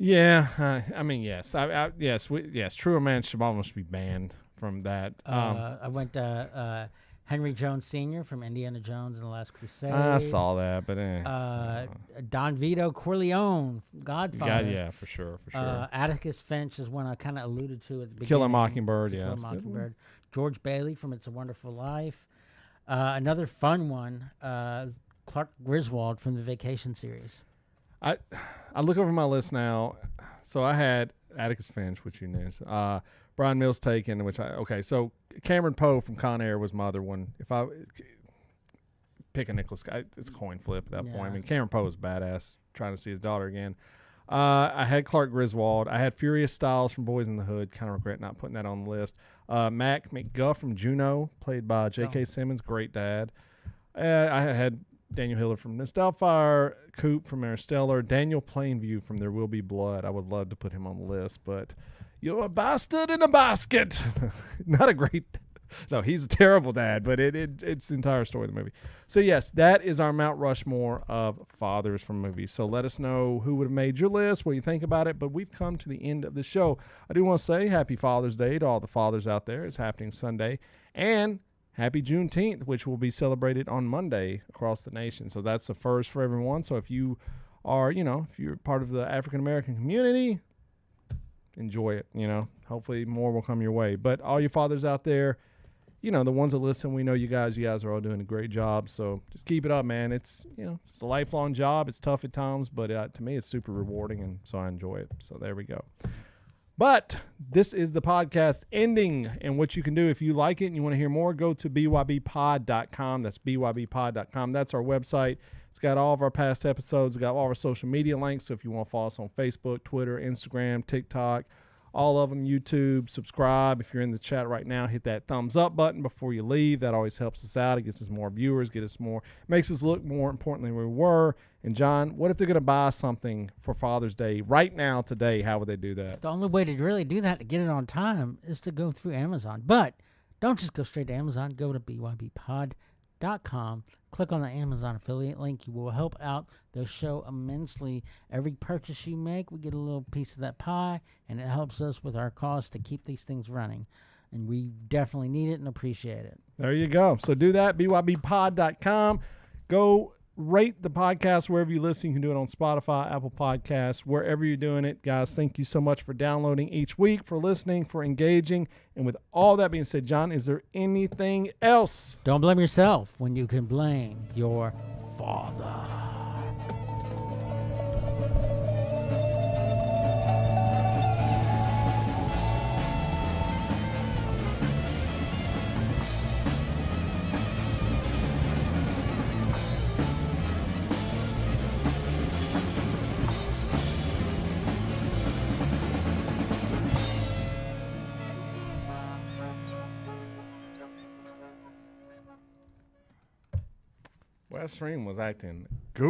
Yeah, I mean, yes. Yes, True Romance should almost be banned from that. I went to Henry Jones Sr. from Indiana Jones and the Last Crusade. I saw that, but Don Vito Corleone, Godfather. Yeah, for sure. Atticus Finch is one I kind of alluded to at the beginning. Kill Mockingbird, yeah. Kill Mockingbird. George Bailey from It's a Wonderful Life. Another fun one, Clark Griswold from the Vacation series. I look over my list now. So I had Atticus Finch, which you knew. Brian Mills Taken, so Cameron Poe from Con Air was my other one. If I pick a Nicholas, it's a coin flip at that point. I mean, Cameron Poe is badass, trying to see his daughter again. I had Clark Griswold. I had Furious Styles from Boys in the Hood. Kind of regret not putting that on the list. Mac McGuff from Juno, played by J.K. Simmons, great dad. I had Daniel Hillard from Mist Doubtfire, Coop from Interstellar, Daniel Plainview from There Will Be Blood. I would love to put him on the list, but you're a bastard in a basket. Not a great... No, he's a terrible dad, but it's the entire story of the movie. So, yes, that is our Mount Rushmore of fathers from movies. So let us know who would have made your list, what you think about it. But we've come to the end of the show. I do want to say Happy Father's Day to all the fathers out there. It's happening Sunday. And Happy Juneteenth, which will be celebrated on Monday across the nation. So that's a first for everyone. So if you are, if you're part of the African-American community, enjoy it, Hopefully more will come your way. But all you fathers out there, you know, the ones that listen, we know you guys are all doing a great job. So just keep it up, man. It's, you know, it's a lifelong job. It's tough at times, but to me, it's super rewarding, and so I enjoy it. So there we go. But this is the podcast ending, and what you can do if you like it and you want to hear more, go to bybpod.com. That's bybpod.com. That's our website. It's got all of our past episodes. It's got all of our social media links. So if you want to follow us on Facebook, Twitter, Instagram, TikTok, all of them, YouTube, subscribe. If you're in the chat right now, hit that thumbs up button before you leave. That always helps us out. It gets us more viewers, makes us look more important than we were. And John, what if they're going to buy something for Father's Day right now, today? How would they do that? The only way to really do that, to get it on time, is to go through Amazon. But don't just go straight to Amazon. Go to bybpod.com. Click on the Amazon affiliate link. You will help out the show immensely. Every purchase you make, we get a little piece of that pie, and it helps us with our cause to keep these things running. And we definitely need it and appreciate it. There you go. So do that, bybpod.com. Go rate the podcast wherever you listen. You can do it on Spotify, Apple Podcasts, wherever you're doing it. Guys, thank you so much for downloading each week, for listening, for engaging. And with all that being said, John, is there anything else? Don't blame yourself when you can blame your father. West Stream was acting